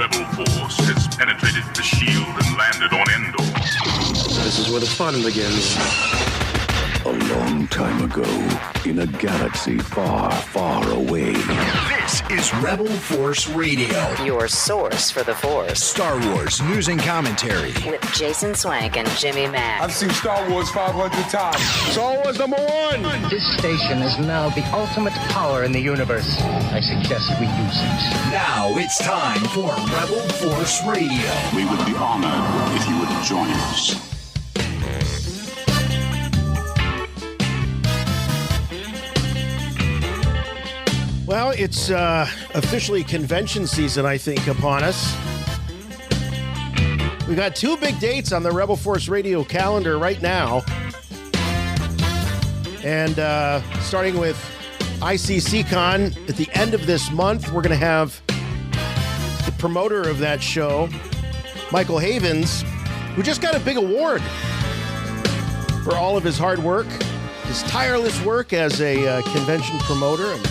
rebel force has penetrated the shield and landed on Endor. This is where the fun begins. A long time ago, in a galaxy far, far away. This is Rebel Force Radio. Your source for the Force. Star Wars news and commentary. With Jason Swank and Jimmy Mack. I've seen Star Wars 500 times. Star Wars #1! This station is now the ultimate power in the universe. I suggest we use it. Now it's time for Rebel Force Radio. We would be honored if you would join us. Well, it's officially convention season, I think, upon us. We got two big dates on the Rebel Force Radio calendar right now. And starting with ICC Con at the end of this month, we're going to have the promoter of that show, Michael Havens, who just got a big award for all of his hard work, his tireless work as a convention promoter, and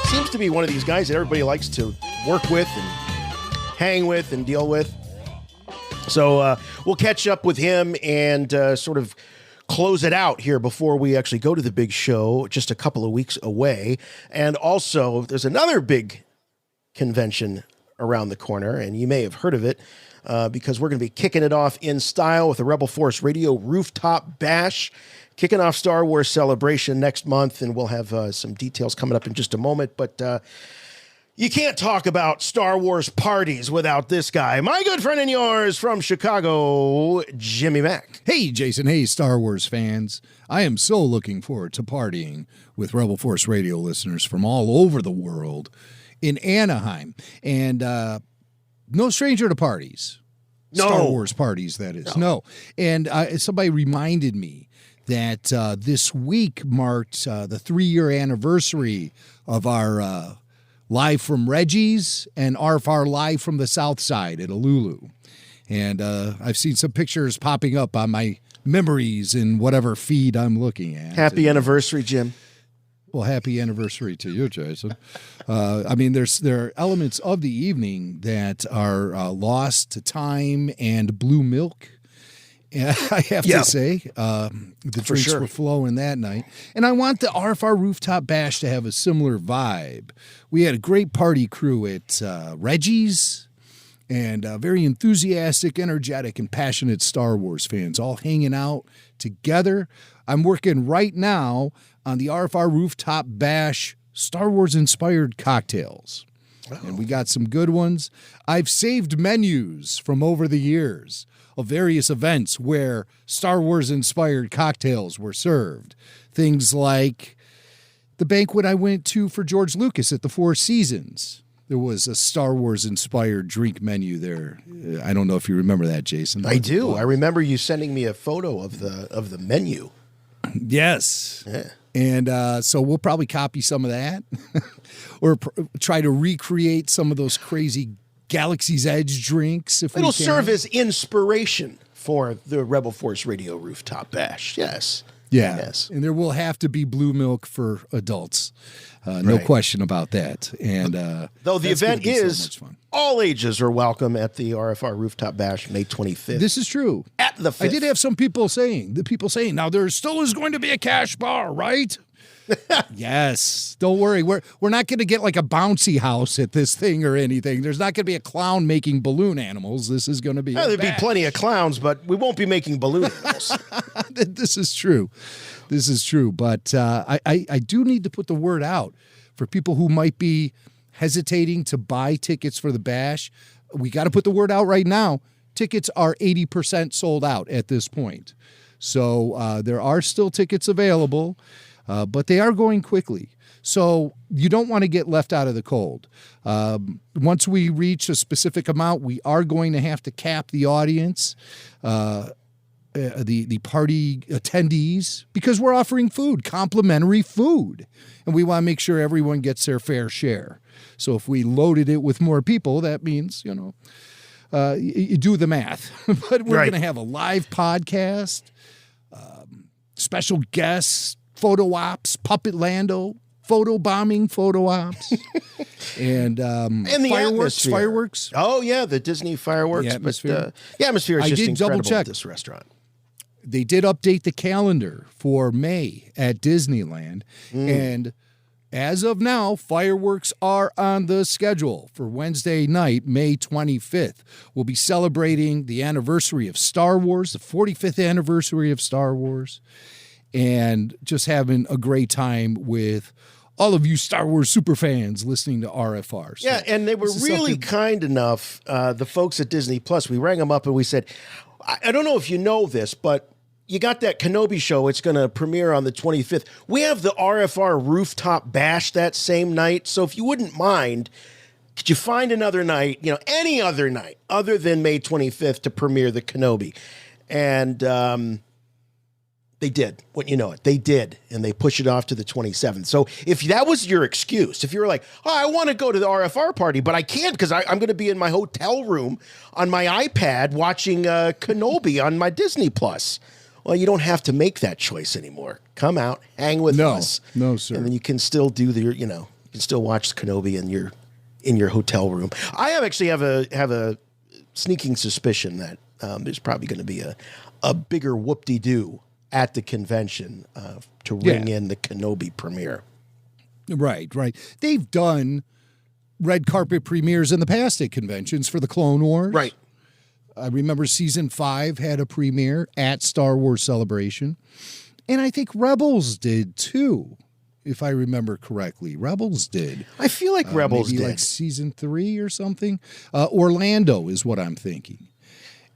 seems to be one of these guys that everybody likes to work with and hang with and deal with. So we'll catch up with him and sort of close it out here before we actually go to the big show just a couple of weeks away. And also, there's another big convention around the corner, and you may have heard of it because we're going to be kicking it off in style with the Rebel Force Radio Rooftop Bash, kicking off Star Wars Celebration next month, and we'll have some details coming up in just a moment. But you can't talk about Star Wars parties without this guy, my good friend and yours from Chicago, Jimmy Mack. Hey, Jason. Hey, Star Wars fans. I am so looking forward to partying with Rebel Force Radio listeners from all over the world in Anaheim. And no stranger to parties. No. Star Wars parties, that is. No. And somebody reminded me that this week marked the 3-year anniversary of our Live from Reggie's and RFR Live from the South Side at Alulu. And I've seen some pictures popping up on my memories in whatever feed I'm looking at. Happy anniversary, Jim. Well, happy anniversary to you, Jason. I mean, there are elements of the evening that are lost to time and blue milk. I have to say, the drinks were flowing that night. And I want the RFR Rooftop Bash to have a similar vibe. We had a great party crew at Reggie's and very enthusiastic, energetic, and passionate Star Wars fans all hanging out together. I'm working right now on the RFR Rooftop Bash Star Wars-inspired cocktails. Oh. And we got some good ones. I've saved menus from over the years of various events where Star Wars-inspired cocktails were served. Things like the banquet I went to for George Lucas at the Four Seasons. There was a Star Wars-inspired drink menu there. I don't know if you remember that, Jason. I do. I remember you sending me a photo of the menu. Yes. Yeah. And so we'll probably copy some of that or try to recreate some of those crazy Galaxy's Edge drinks. If it'll serve as inspiration for the Rebel Force Radio Rooftop Bash. Yes. Yeah. Yes. And there will have to be blue milk for adults. No question about that. And though the event is so much fun. All ages are welcome at the RFR Rooftop Bash May 25th. This is true. At the 5th. I did have some people saying, now there still is going to be a cash bar, right? Yes. Don't worry. We're not going to get like a bouncy house at this thing or anything. There's not going to be a clown making balloon animals. This is going to be there'll be plenty of clowns, but we won't be making balloon animals. This is true. This is true. But I do need to put the word out for people who might be hesitating to buy tickets for the bash. We got to put the word out right now. Tickets are 80% sold out at this point. So there are still tickets available. But they are going quickly. So you don't want to get left out of the cold. Once we reach a specific amount, we are going to have to cap the audience, the party attendees, because we're offering food, complimentary food. And we want to make sure everyone gets their fair share. So if we loaded it with more people, that means, you do the math. But we're going to have a live podcast, special guests, photo ops, Puppet Lando, photobombing, photo ops, and the fireworks. Oh yeah, the Disney fireworks. The atmosphere. The atmosphere is I just did incredible double-check. at this restaurant. They did update the calendar for May at Disneyland, and as of now, fireworks are on the schedule for Wednesday night, May 25th. We'll be celebrating the anniversary of Star Wars, the 45th anniversary of Star Wars, and just having a great time with all of you Star Wars super fans listening to RFR. So yeah, and they were really kind enough, the folks at Disney Plus. We rang them up and we said, I don't know if you know this, but you got that Kenobi show. It's going to premiere on the 25th. We have the RFR rooftop bash that same night. So if you wouldn't mind, could you find another night, any other night other than May 25th to premiere the Kenobi? And they did. Wouldn't you know it? They did. And they push it off to the 27th. So if that was your excuse, if you were like, oh, I want to go to the RFR party, but I can't because I'm going to be in my hotel room on my iPad watching Kenobi on my Disney Plus. Well, you don't have to make that choice anymore. Come out, hang with us. No, sir. And then you can still do you can still watch Kenobi in your hotel room. I actually have a sneaking suspicion that there's probably going to be a bigger whoop-de-doo at the convention to ring in the Kenobi premiere. Right. They've done red carpet premieres in the past at conventions for the Clone Wars. Right. I remember season 5 had a premiere at Star Wars Celebration. And I think Rebels did too, if I remember correctly. Rebels did. I feel like Rebels maybe did. Like season 3 or something. Orlando is what I'm thinking.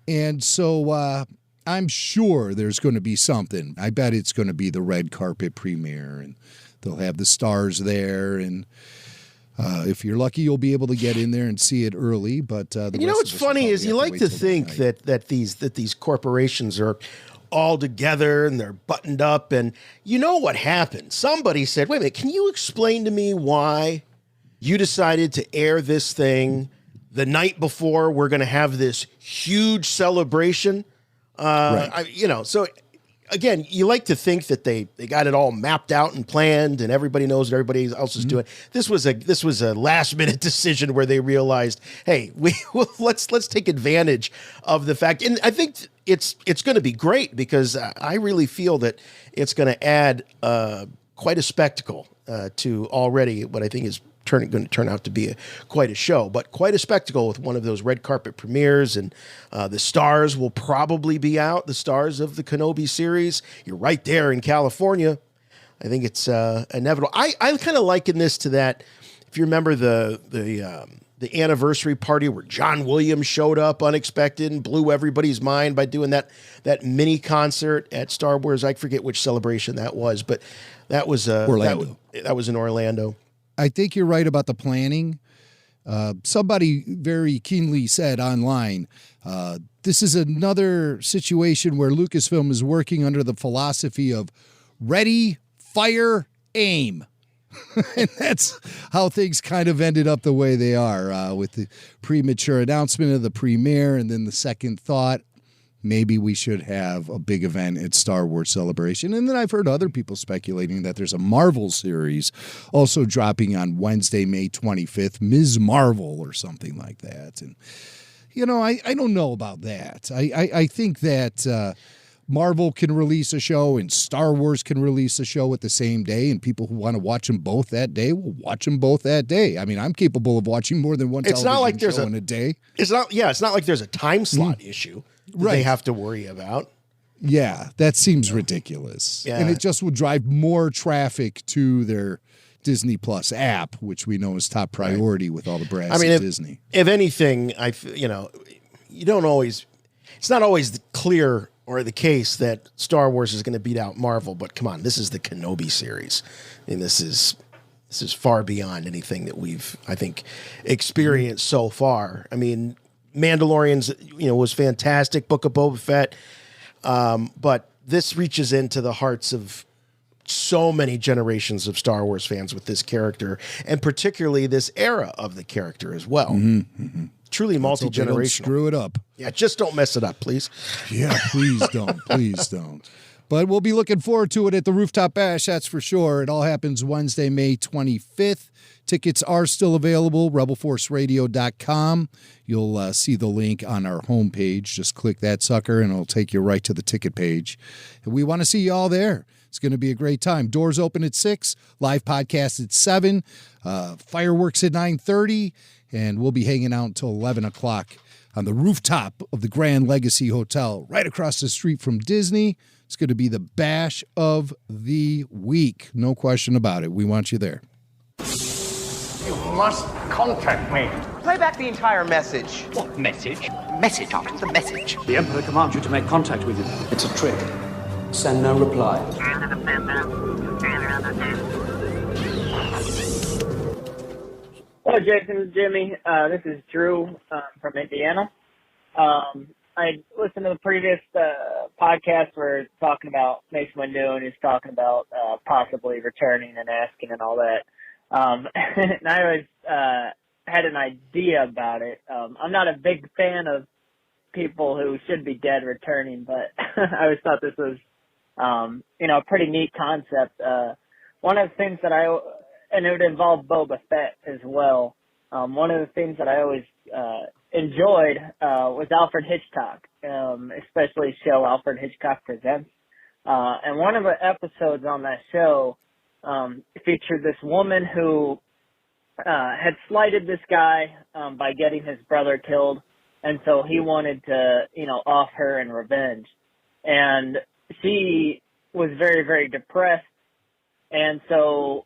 And so I'm sure there's going to be something. I bet it's going to be the red carpet premiere, and they'll have the stars there, and if you're lucky, you'll be able to get in there and see it early. But what's funny is you like to think that these corporations are all together and they're buttoned up, and you know what happened? Somebody said, "Wait a minute, can you explain to me why you decided to air this thing the night before we're going to have this huge celebration?" Right. So again, you like to think that they got it all mapped out and planned, and everybody knows what everybody else is doing. This was a last minute decision where they realized, hey, let's take advantage of the fact, and I think it's going to be great because I really feel that it's going to add quite a spectacle to already what I think is going to turn out to be quite a show, but quite a spectacle with one of those red carpet premieres. And the stars will probably be out, the stars of the Kenobi series. You're right there in California. I think it's inevitable. I kind of liken this to that. If you remember the anniversary party where John Williams showed up unexpected and blew everybody's mind by doing that mini concert at Star Wars. I forget which celebration that was, but that was Orlando. That was in Orlando. I think you're right about the planning. Somebody very keenly said online, this is another situation where Lucasfilm is working under the philosophy of ready, fire, aim. And that's how things kind of ended up the way they are with the premature announcement of the premiere and then the second thought, maybe we should have a big event at Star Wars Celebration. And then I've heard other people speculating that there's a Marvel series also dropping on Wednesday, May 25th, Ms. Marvel or something like that. And, I don't know about that. I think that Marvel can release a show and Star Wars can release a show at the same day, and people who want to watch them both that day will watch them both that day. I mean, I'm capable of watching more than one television show in a day. It's not like there's a time slot issue that they have to worry about. Yeah, that seems ridiculous. Yeah. And it just will drive more traffic to their Disney Plus app, which we know is top priority with all the brass at Disney. If anything, you don't always, it's not always clear or the case that Star Wars is going to beat out Marvel, but come on, this is the Kenobi series. And this is far beyond anything that we've, I think, experienced so far. I mean, Mandalorian's, was fantastic, Book of Boba Fett, but this reaches into the hearts of so many generations of Star Wars fans with this character, and particularly this era of the character as well. Truly multi-generational. Screw it up. Yeah, just don't mess it up, please. Yeah, please don't. Please don't. But we'll be looking forward to it at the Rooftop Bash, that's for sure. It all happens Wednesday, May 25th. Tickets are still available, rebelforceradio.com. You'll see the link on our homepage. Just click that sucker, and it'll take you right to the ticket page. And we want to see you all there. It's going to be a great time. Doors open at 6, live podcast at 7, fireworks at 9:30, and we'll be hanging out until 11 o'clock on the rooftop of the Grand Legacy Hotel right across the street from Disney. It's going to be the bash of the week. No question about it. We want you there. You must contact me. Play back the entire message. What message? Message after the message. The Emperor commands you to make contact with him. It's a trick. Send no reply. Hello, Jason and Jimmy. This is Drew from Indiana. I listened to the previous podcast where it's talking about Mace Windu, and he's talking about possibly returning and asking and all that. And I always had an idea about it. I'm not a big fan of people who should be dead returning, but I always thought this was, a pretty neat concept. One of the things that and it would involve Boba Fett as well. One of the things that I always enjoyed was Alfred Hitchcock, especially show Alfred Hitchcock Presents. And one of the episodes on that show featured this woman who had slighted this guy by getting his brother killed, and so he wanted to, off her in revenge. And she was very, very depressed, and so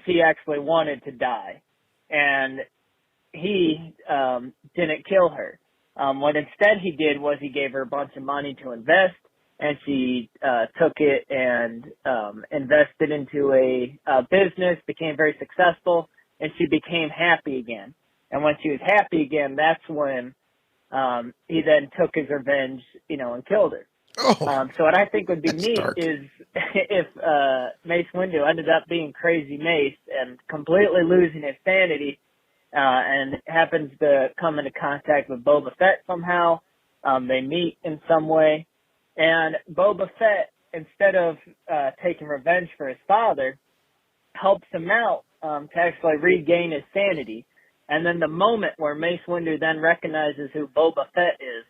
she actually wanted to die. And he didn't kill her. What instead he did was he gave her a bunch of money to invest, and she took it and invested into a business, became very successful, and she became happy again. And when she was happy again, that's when he then took his revenge, and killed her. So what I think would be neat is if Mace Windu ended up being Crazy Mace and completely losing his sanity, and happens to come into contact with Boba Fett somehow. They meet in some way, and Boba Fett, instead of taking revenge for his father, helps him out to actually regain his sanity. And then the moment where Mace Windu then recognizes who Boba Fett is,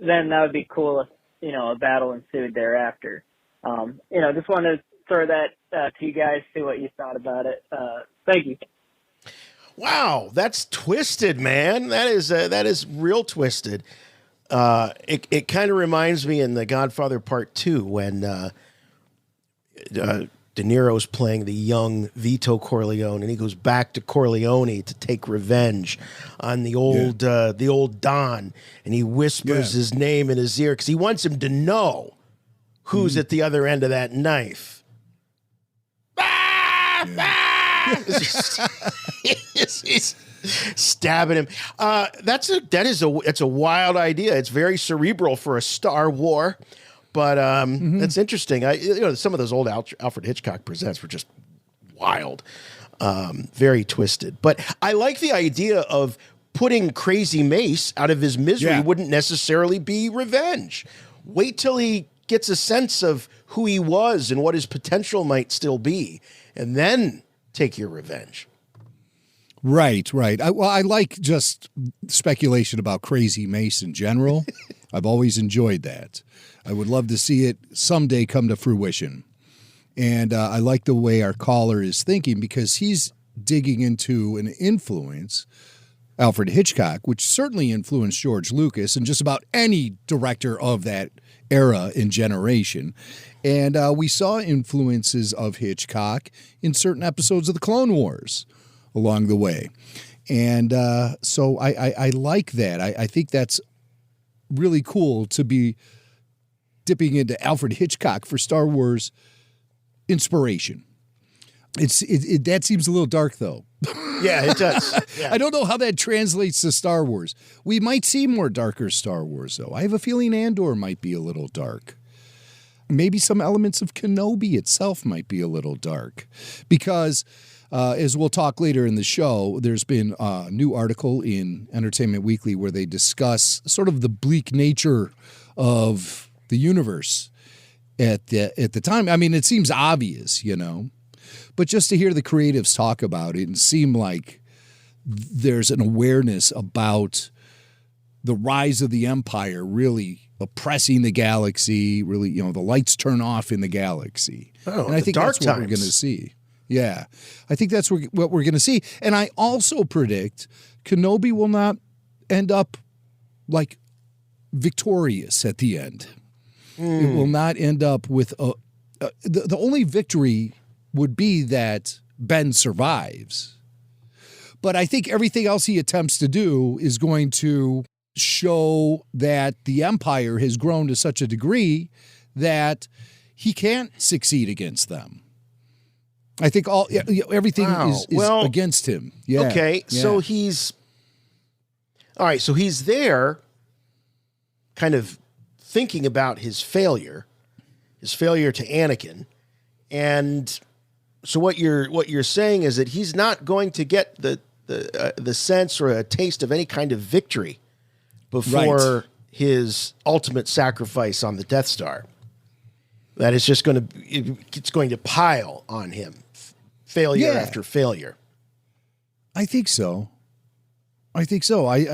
then that would be cool if, a battle ensued thereafter. Just wanted to throw that to you guys, see what you thought about it. Thank you. Wow, that's twisted, man. That is real twisted. It kind of reminds me in The Godfather Part 2 when De Niro's playing the young Vito Corleone, and he goes back to Corleone to take revenge on the old Don, and he whispers his name in his ear because he wants him to know who's at the other end of that knife. He's stabbing him. It's a wild idea. It's very cerebral for a Star War. But that's interesting. Some of those old Alfred Hitchcock Presents were just wild, very twisted. But I like the idea of putting Crazy Mace out of his misery wouldn't necessarily be revenge. Wait till he gets a sense of who he was and what his potential might still be, and then take your revenge. Right. I like just speculation about Crazy Mace in general. I've always enjoyed that. I would love to see it someday come to fruition. And I like the way our caller is thinking because he's digging into an influence, Alfred Hitchcock, which certainly influenced George Lucas and just about any director of that era and generation. And we saw influences of Hitchcock in certain episodes of the Clone Wars along the way. And so I like that. I think that's really cool to be dipping into Alfred Hitchcock for Star Wars inspiration. That seems a little dark, though. Yeah, it does. Yeah. I don't know how that translates to Star Wars. We might see more darker Star Wars, though. I have a feeling Andor might be a little dark. Maybe some elements of Kenobi itself might be a little dark. Because, as we'll talk later in the show, there's been a new article in Entertainment Weekly where they discuss sort of the bleak nature of the universe at the time. I mean, it seems obvious, but just to hear the creatives talk about it and seem like there's an awareness about the rise of the Empire really oppressing the galaxy, really, the lights turn off in the galaxy. Oh, and I think that's what we're going to see. Yeah, I think that's what we're going to see. And I also predict Kenobi will not end up like victorious at the end. It will not end up with the only victory would be that Ben survives. But I think everything else he attempts to do is going to show that the Empire has grown to such a degree that he can't succeed against them. I think everything is against him. Yeah. Okay, yeah. so he's there kind of thinking about his failure to Anakin. And so what you're saying is that he's not going to get the sense or a taste of any kind of victory before his ultimate sacrifice on the Death Star. That is just going to pile on him, failure after failure. I think so. I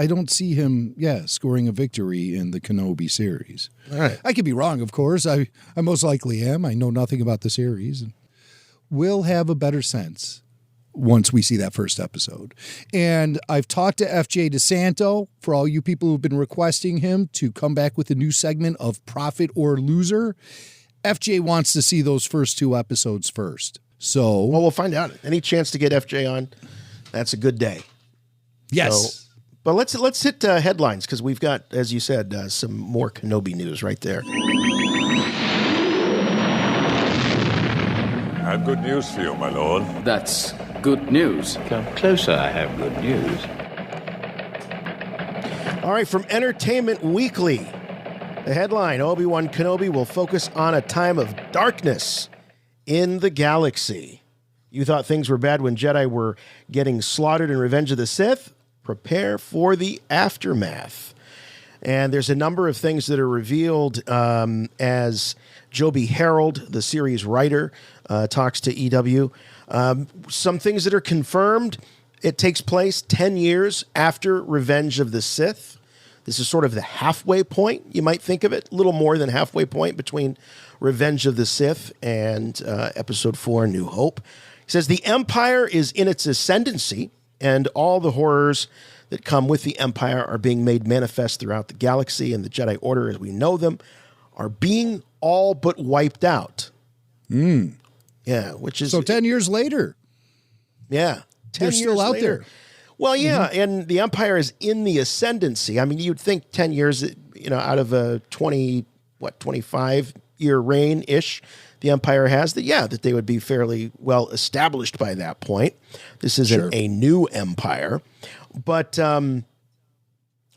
don't see him, scoring a victory in the Kenobi series. All right. I could be wrong, of course. I most likely am. I know nothing about the series. We'll have a better sense once we see that first episode. And I've talked to FJ DeSanto, for all you people who've been requesting him to come back with a new segment of Prophet or Loser. FJ wants to see those first 2 episodes first. So, well, we'll find out. Any chance to get FJ on, that's a good day. Yes. So, but let's hit headlines, because we've got, as you said, some more Kenobi news right there. I have good news for you, my lord. That's good news. Come closer, I have good news. All right, from Entertainment Weekly, the headline, Obi-Wan Kenobi will focus on a time of darkness in the galaxy. You thought things were bad when Jedi were getting slaughtered in Revenge of the Sith? Prepare for the aftermath. And there's a number of things that are revealed as Joby Harold, the series writer, talks to EW. Some things that are confirmed. It takes place 10 years after Revenge of the Sith. This is sort of the halfway point, you might think of it, a little more than halfway point between Revenge of the Sith and Episode 4, New Hope. He says the Empire is in its ascendancy, and all the horrors that come with the Empire are being made manifest throughout the galaxy, and the Jedi Order, as we know them, are being all but wiped out. Yeah, which is... So 10 years later. Yeah. 10 They're still out later. there. Well, yeah, and the Empire is in the ascendancy. I mean, you'd think 10 years, out of a 25-year reign-ish the Empire has, that they would be fairly well established by that point. This isn't a new Empire. But I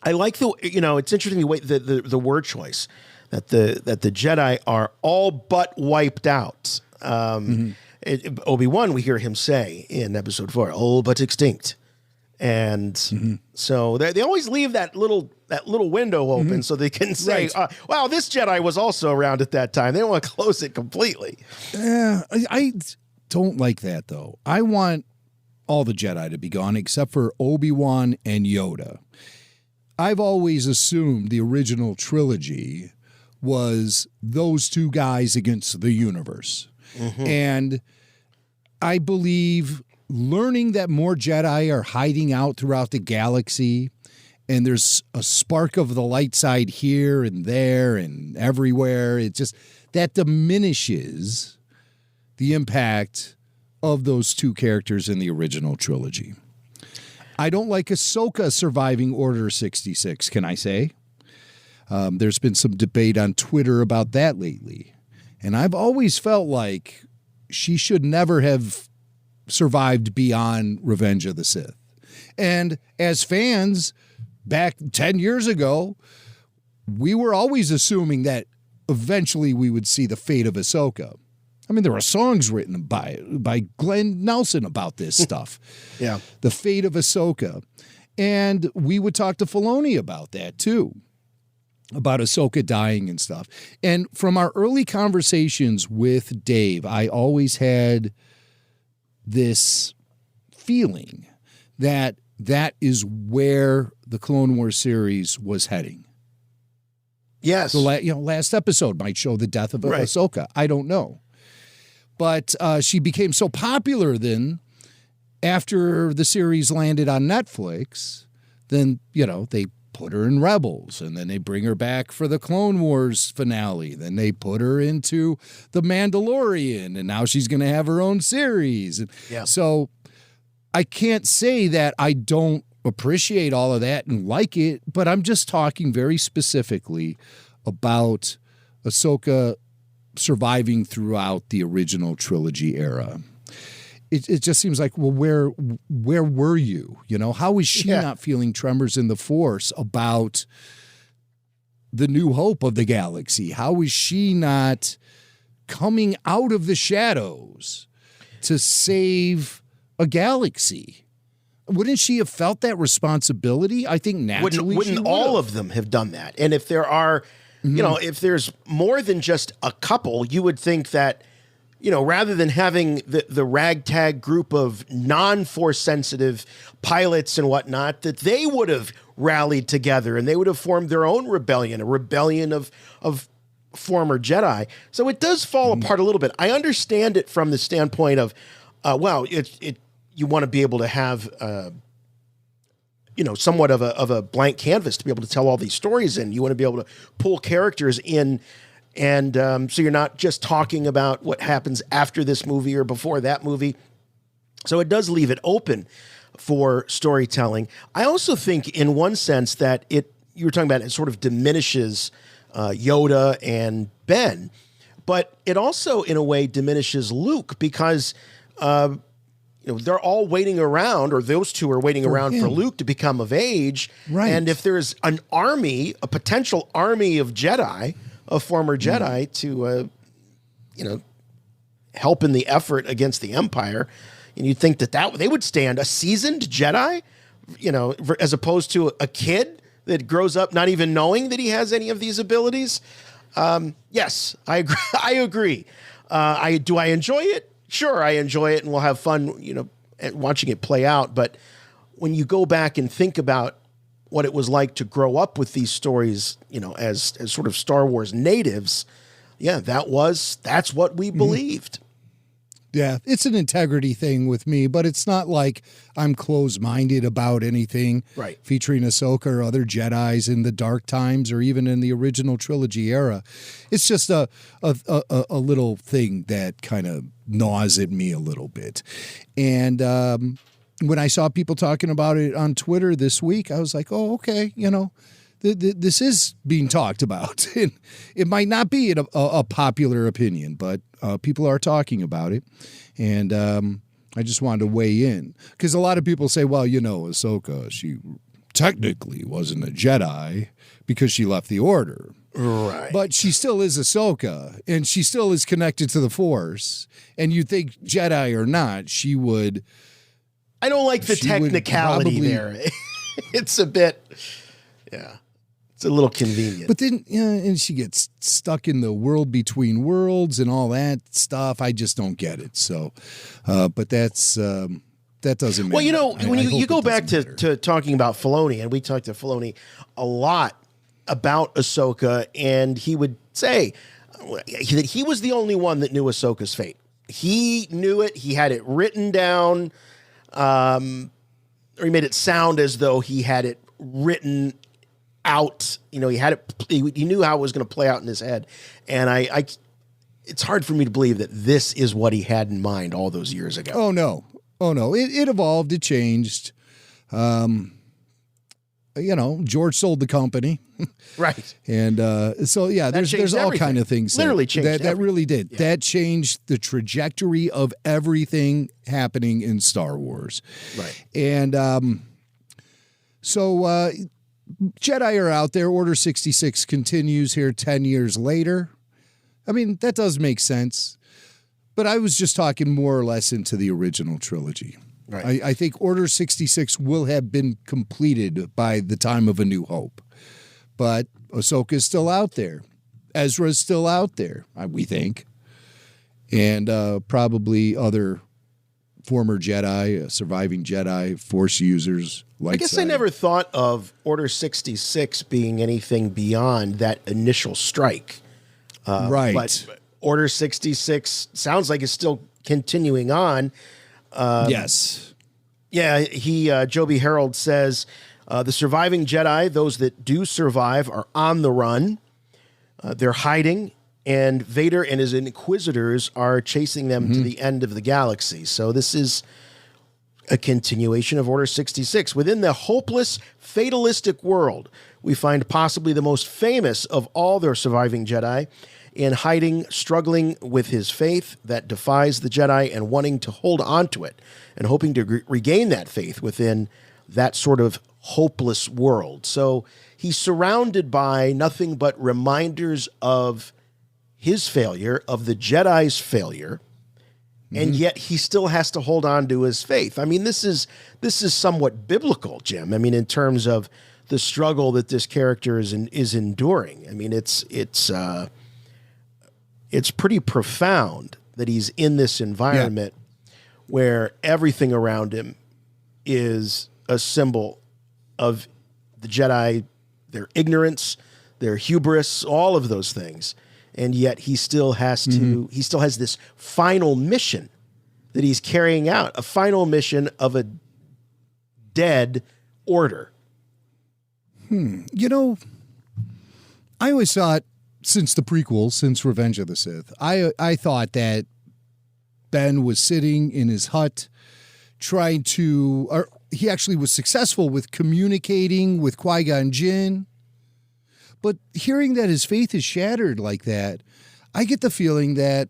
like it's interesting the word choice, that the Jedi are all but wiped out. Obi-Wan, we hear him say in Episode 4, all but extinct. And so they always leave that little window open so they can say, wow, this Jedi was also around at that time. They don't want to close it completely. Yeah, I don't like that, though. I want all the Jedi to be gone except for Obi-Wan and Yoda. I've always assumed the original trilogy was those two guys against the universe. And I believe learning that more Jedi are hiding out throughout the galaxy, and there's a spark of the light side here and there and everywhere, it just, that diminishes the impact of those two characters in the original trilogy. I don't like Ahsoka surviving Order 66, can I say? There's been some debate on Twitter about that lately. And I've always felt like she should never have survived beyond Revenge of the Sith. And as fans, back 10 years ago, we were always assuming that eventually we would see the fate of Ahsoka. I mean, there are songs written by Glenn Nelson about this stuff. Yeah. The fate of Ahsoka. And we would talk to Filoni about that too. about Ahsoka dying and stuff. And from our early conversations with Dave, I always had this feeling that that is where the Clone Wars series was heading. Yes. The last episode might show the death of Ahsoka. I don't know. But she became so popular then, after the series landed on Netflix, then, they put her in Rebels, and then they bring her back for the Clone Wars finale. Then they put her into The Mandalorian, and now she's going to have her own series. Yeah. So I can't say that I don't appreciate all of that and like it, but I'm just talking very specifically about Ahsoka surviving throughout the original trilogy era. It just seems like, well, where were you? How is she not feeling tremors in the Force about the new hope of the galaxy? How is she not coming out of the shadows to save a galaxy? Wouldn't she have felt that responsibility? I think naturally wouldn't all of them have done that? And if there are, if there's more than just a couple, you would think that, rather than having the ragtag group of non-Force sensitive pilots and whatnot, that they would have rallied together and they would have formed their own rebellion, a rebellion of former Jedi. So it does fall apart a little bit. I understand it from the standpoint of, you want to be able to have, somewhat of a blank canvas to be able to tell all these stories in. You want to be able to pull characters in. And so you're not just talking about what happens after this movie or before that movie. So it does leave it open for storytelling. I also think in one sense that you were talking about it sort of diminishes Yoda and Ben, but it also in a way diminishes Luke because they're all waiting around, or those two are waiting around for Luke to become of age. Right. And if there's an army, a potential army of Jedi, of former Jedi to, help in the effort against the Empire. And you'd think that they would stand a seasoned Jedi, as opposed to a kid that grows up not even knowing that he has any of these abilities. Yes, I agree. I agree. Do I enjoy it? Sure, I enjoy it, and we'll have fun, watching it play out. But when you go back and think about what it was like to grow up with these stories, as sort of Star Wars natives, that's what we believed. Yeah, it's an integrity thing with me, but it's not like I'm closed-minded about anything featuring Ahsoka or other Jedis in the dark times or even in the original trilogy era. It's just a little thing that kind of gnaws at me a little bit. And when I saw people talking about it on Twitter this week, I was like, oh, okay, this is being talked about. It might not be a popular opinion, but people are talking about it. And I just wanted to weigh in. Because a lot of people say, well, Ahsoka, she technically wasn't a Jedi because she left the Order. Right. But she still is Ahsoka, and she still is connected to the Force. And you think Jedi or not, she would... I don't like the technicality there. It's a bit, it's a little convenient. But then, and she gets stuck in the world between worlds and all that stuff. I just don't get it. So, but that doesn't matter. Well, when you go back to talking about Filoni, and we talked to Filoni a lot about Ahsoka, and he would say that he was the only one that knew Ahsoka's fate. He knew it. He had it written down. Or he made it sound as though he had it written out. He had it. He knew how it was going to play out in his head, and it's hard for me to believe that this is what he had in mind all those years ago. Oh no! It evolved. It changed. George sold the company, right? And there's all kind of things literally changed that really did. Yeah. That changed the trajectory of everything happening in Star Wars, right? And so Jedi are out there. Order 66 continues here 10 years later. I mean, that does make sense, but I was just talking more or less into the original trilogy. Right. I think Order 66 will have been completed by the time of A New Hope. but Ahsoka's still out there. Ezra's still out there, we think. And probably other former Jedi, surviving Jedi, Force users. I guess I never thought of Order 66 being anything beyond that initial strike. Right. But Order 66 sounds like it's still continuing on. Yes. Yeah, Joby Harold says, the surviving Jedi, those that do survive, are on the run. They're hiding, and Vader and his Inquisitors are chasing them to the end of the galaxy. So this is a continuation of Order 66. Within the hopeless, fatalistic world, we find possibly the most famous of all their surviving Jedi in hiding, struggling with his faith that defies the Jedi and wanting to hold on to it and hoping to regain that faith within that sort of hopeless world. So he's surrounded by nothing but reminders of his failure, of the Jedi's failure, and yet he still has to hold on to his faith. I mean, this is somewhat biblical, Jim. I mean, in terms of the struggle that this character is enduring. I mean, it's pretty profound that he's in this environment where everything around him is a symbol of the Jedi, their ignorance, their hubris, all of those things. And yet he still has he still has this final mission that he's carrying out, a final mission of a dead order. You know, I always thought, since the prequel, since Revenge of the Sith, I thought that Ben was sitting in his hut trying to, or he actually was successful with communicating with Qui-Gon Jinn. But hearing that his faith is shattered like that, I get the feeling that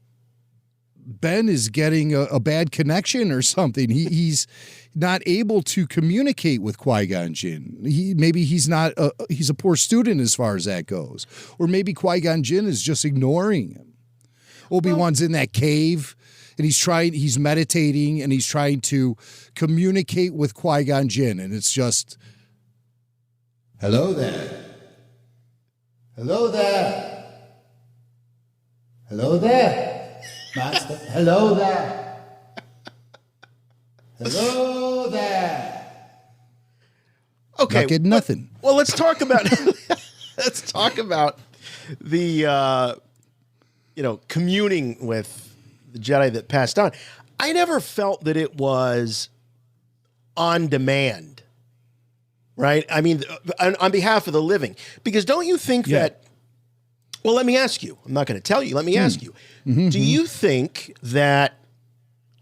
Ben is getting a bad connection or something. He's not able to communicate with Qui-Gon Jinn. Maybe he's a poor student as far as that goes. Or maybe Qui-Gon Jinn is just ignoring him. Obi-Wan's in that cave and he's meditating and he's trying to communicate with Qui-Gon Jinn, and it's just, hello there. Hello there. Hello there. Master. Hello there. Hello there. Okay. Not getting nothing. Well, let's talk about the communing with the Jedi that passed on. I never felt that it was on demand. Right? I mean, on behalf of the living. Because don't you think that, well, let me ask you. I'm not going to tell you. Let me ask you. Do you think that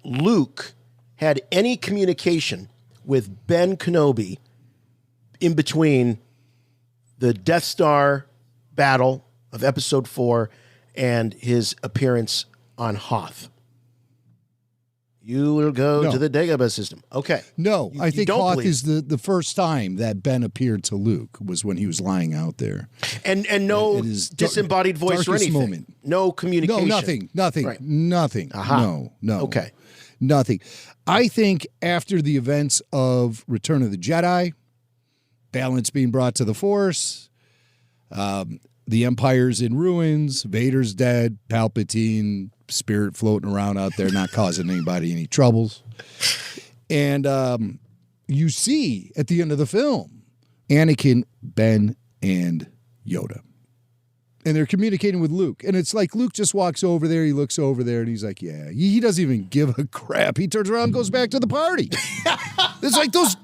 Luke had any communication with Ben Kenobi in between the Death Star battle of Episode 4 and his appearance on Hoth? You will go to the Dagobah system. Okay. No, I think Hoth is the first time that Ben appeared to Luke was when he was lying out there. And no disembodied voice or anything. Moment. No communication. No, nothing. Right. Nothing. Uh-huh. No. Okay. Nothing. I think after the events of Return of the Jedi, balance being brought to the Force, the Empire's in ruins, Vader's dead, Palpatine, spirit floating around out there, not causing anybody any troubles. And you see at the end of the film, Anakin, Ben, and Yoda. And they're communicating with Luke. And it's like Luke just walks over there, he looks over there, and he's like, yeah. He doesn't even give a crap. He turns around and goes back to the party. It's like those...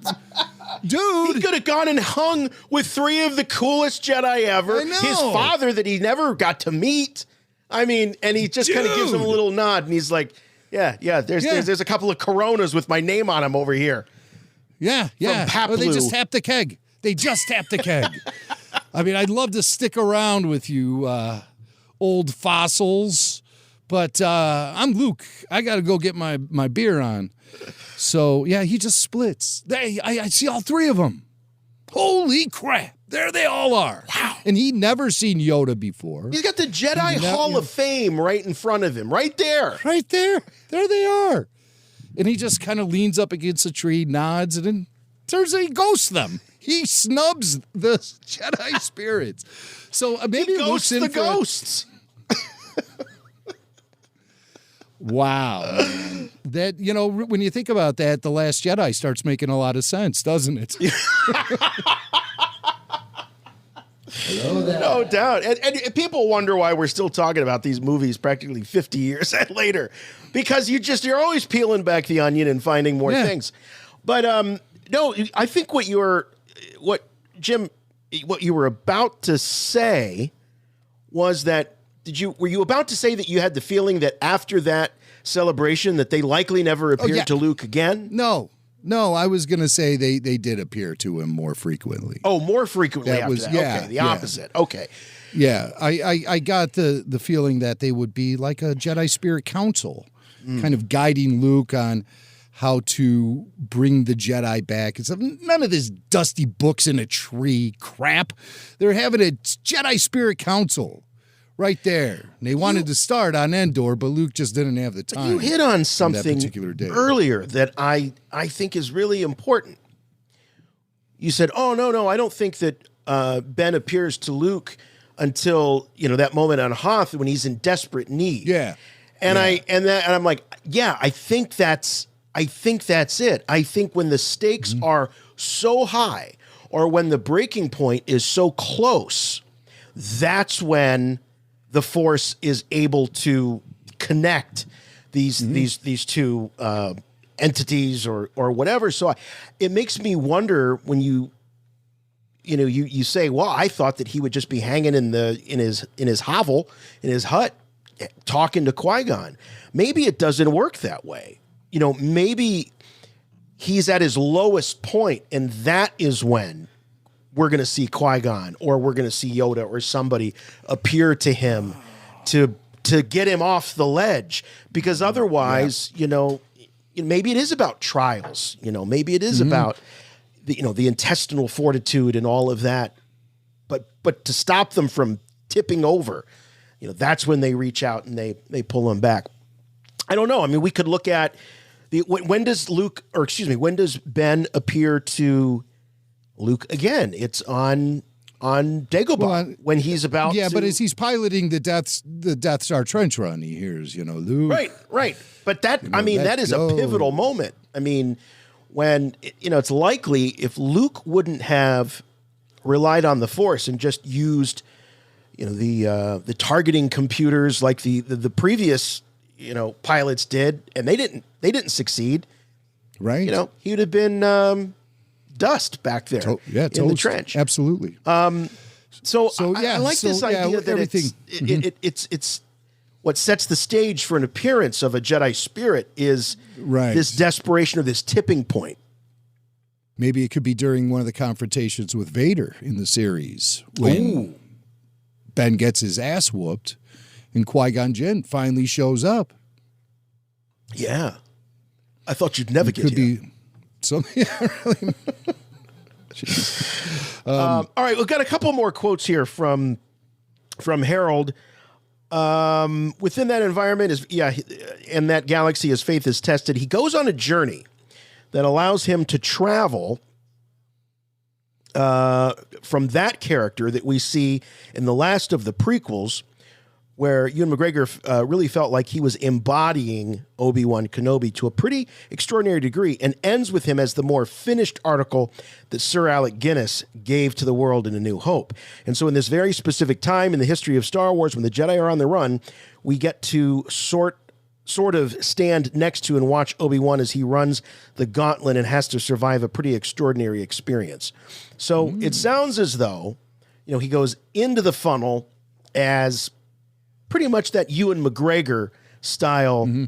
Dude. He could have gone and hung with 3 of the coolest Jedi ever. I know. His father that he never got to meet. I mean, and he just kind of gives him a little nod, and he's like, there's a couple of Coronas with my name on them over here. Yeah. From they just tapped the keg. I mean, I'd love to stick around with you, old fossils, but I'm Luke. I got to go get my beer on. So, yeah, he just splits. I see all 3 of them. Holy crap. There they all are. Wow. And he'd never seen Yoda before. He's got the Jedi Hall of Fame right in front of him. Right there. Right there. There they are. And he just kind of leans up against a tree, nods, and then turns and he ghosts them. He snubs the Jedi spirits. So maybe he ghosts the ghosts. Wow. Man. That, when you think about that, The Last Jedi starts making a lot of sense, doesn't it? No doubt. And people wonder why we're still talking about these movies practically 50 years later. Because you're always peeling back the onion and finding more things. But no, I think what you were about to say was that were you about to say that you had the feeling that after that celebration that they likely never appeared to Luke again? No, I was going to say they did appear to him more frequently. Oh, more frequently after that. Okay, the opposite. Okay. Yeah, I got the feeling that they would be like a Jedi Spirit Council, kind of guiding Luke on how to bring the Jedi back. It's none of this dusty books in a tree crap. They're having a Jedi Spirit Council right there. And they wanted to start on Endor, but Luke just didn't have the time. You hit on something earlier that I think is really important. You said, "Oh no, I don't think that Ben appears to Luke until that moment on Hoth when he's in desperate need." Yeah, and I'm like, yeah, I think that's it. I think when the stakes are so high, or when the breaking point is so close, that's when the Force is able to connect these two entities or whatever. So it makes me wonder when you say, well, I thought that he would just be hanging in his hovel, in his hut, talking to Qui-Gon. Maybe it doesn't work that way. Maybe he's at his lowest point, and that is when we're going to see Qui-Gon or we're going to see Yoda or somebody appear to him to get him off the ledge. Because otherwise, maybe it is about trials. Maybe it is about the intestinal fortitude and all of that. But to stop them from tipping over, that's when they reach out and they pull him back. I don't know. I mean, we could look at when does Ben appear to Luke again? It's on Dagobah when he's about to... but as he's piloting the Death Star trench run, he hears, Luke. Right. But that, that is a pivotal moment. I mean, when, it's likely if Luke wouldn't have relied on the Force and just used, the targeting computers like the previous, pilots did, and they didn't succeed. Right. He would have been dust back there in the trench. Absolutely. I like this idea that it's what sets the stage for an appearance of a Jedi spirit is this desperation or this tipping point. Maybe it could be during one of the confrontations with Vader in the series when Ben gets his ass whooped and Qui-Gon Jinn finally shows up. Yeah. I thought you'd never get here. Something really. All right, we've got a couple more quotes here from Harold. Within that environment in that galaxy, his faith is tested. He goes on a journey that allows him to travel from that character that we see in the last of the prequels, where Ewan McGregor really felt like he was embodying Obi-Wan Kenobi to a pretty extraordinary degree, and ends with him as the more finished article that Sir Alec Guinness gave to the world in A New Hope. And so in this very specific time in the history of Star Wars, when the Jedi are on the run, we get to sort of stand next to and watch Obi-Wan as he runs the gauntlet and has to survive a pretty extraordinary experience. So it sounds as though, he goes into the funnel as pretty much that Ewan McGregor style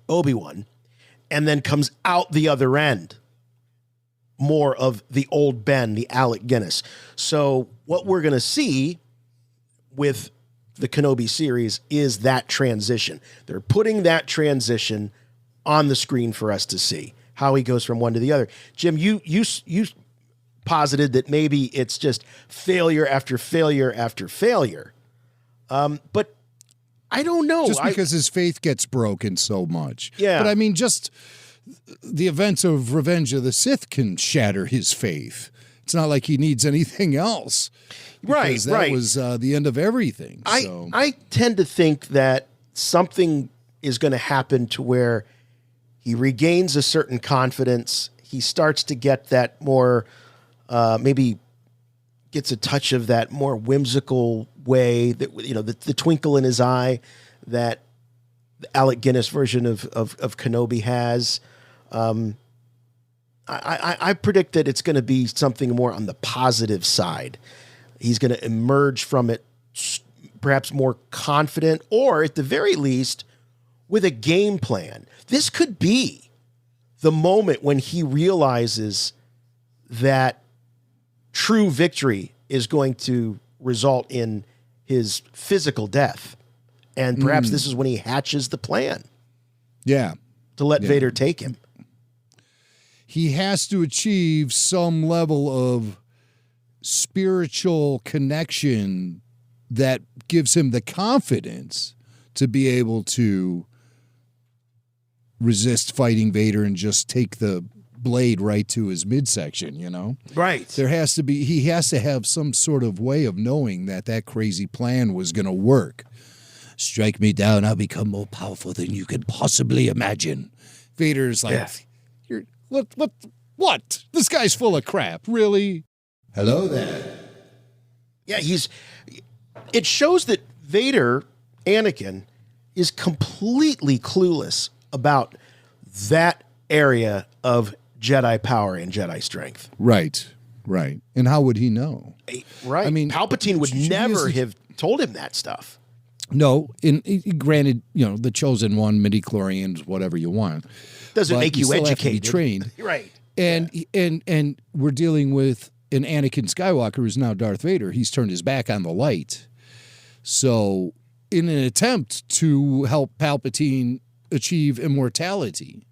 Obi-Wan, and then comes out the other end more of the old Ben, the Alec Guinness. So what we're going to see with the Kenobi series is that transition. They're putting that transition on the screen for us to see how he goes from one to the other. Jim, you posited that maybe it's just failure after failure after failure. But I don't know. Just because his faith gets broken so much. Yeah. But I mean, just the events of Revenge of the Sith can shatter his faith. It's not like he needs anything else. Right, that was the end of everything. I tend to think that something is going to happen to where he regains a certain confidence. He starts to get that more, maybe gets a touch of that more whimsical way, that the twinkle in his eye that the Alec Guinness version of Kenobi has. I predict that it's going to be something more on the positive side. He's going to emerge from it perhaps more confident, or at the very least with a game plan. This could be the moment when he realizes that true victory is going to result in his physical death. And perhaps this is when he hatches the plan. Yeah. To let Vader take him. He has to achieve some level of spiritual connection that gives him the confidence to be able to resist fighting Vader and just take the blade right to his midsection, Right. He has to have some sort of way of knowing that crazy plan was going to work. Strike me down, I'll become more powerful than you could possibly imagine. Vader's like, what? This guy's full of crap, really? Hello there. Yeah, it shows that Vader, Anakin, is completely clueless about that area of Jedi power and Jedi strength. Right. And how would he know? Right. I mean, Palpatine would never have told him that stuff. No, granted, the chosen one, midichlorians, whatever you want. Doesn't make you educated. Have to be trained. Right. And we're dealing with an Anakin Skywalker who's now Darth Vader. He's turned his back on the light. So in an attempt to help Palpatine achieve immortality,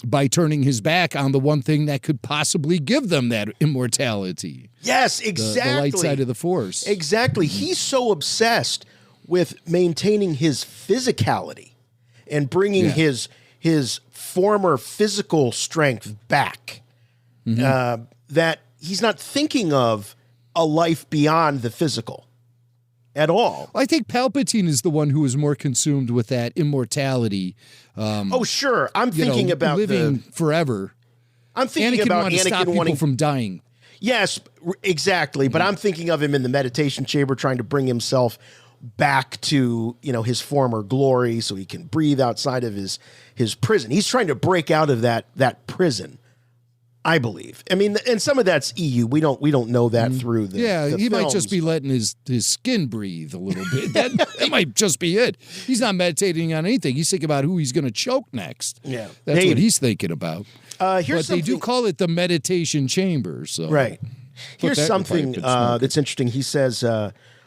by turning his back on the one thing that could possibly give them that immortality. Yes, exactly. The light side of the Force. Exactly. He's so obsessed with maintaining his physicality and bringing his former physical strength back, that he's not thinking of a life beyond the physical at all. I think Palpatine is the one who is more consumed with that immortality. Sure. I'm thinking about living forever. I'm thinking about Anakin stop people from dying. Yes, exactly. But I'm thinking of him in the meditation chamber trying to bring himself back to, his former glory so he can breathe outside of his prison. He's trying to break out of that prison, I believe. I mean, and some of that's EU. We don't know that through the he films. might just be letting his skin breathe a little bit. That might just be it. He's not meditating on anything. He's thinking about who he's going to choke next. Yeah, that's what he's thinking about. But they do call it the meditation chamber. So right. Here's something that's interesting. He says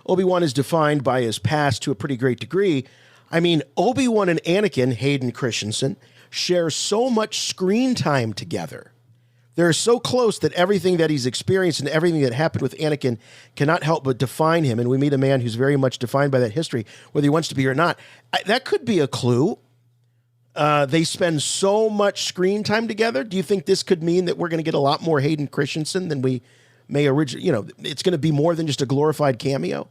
Obi-Wan is defined by his past to a pretty great degree. I mean, Obi-Wan and Anakin, Hayden Christensen, share so much screen time together. They're so close that everything that he's experienced and everything that happened with Anakin cannot help but define him. And we meet a man who's very much defined by that history, whether he wants to be or not. That could be a clue. They spend so much screen time together. Do you think this could mean that we're going to get a lot more Hayden Christensen than we may originally, it's going to be more than just a glorified cameo?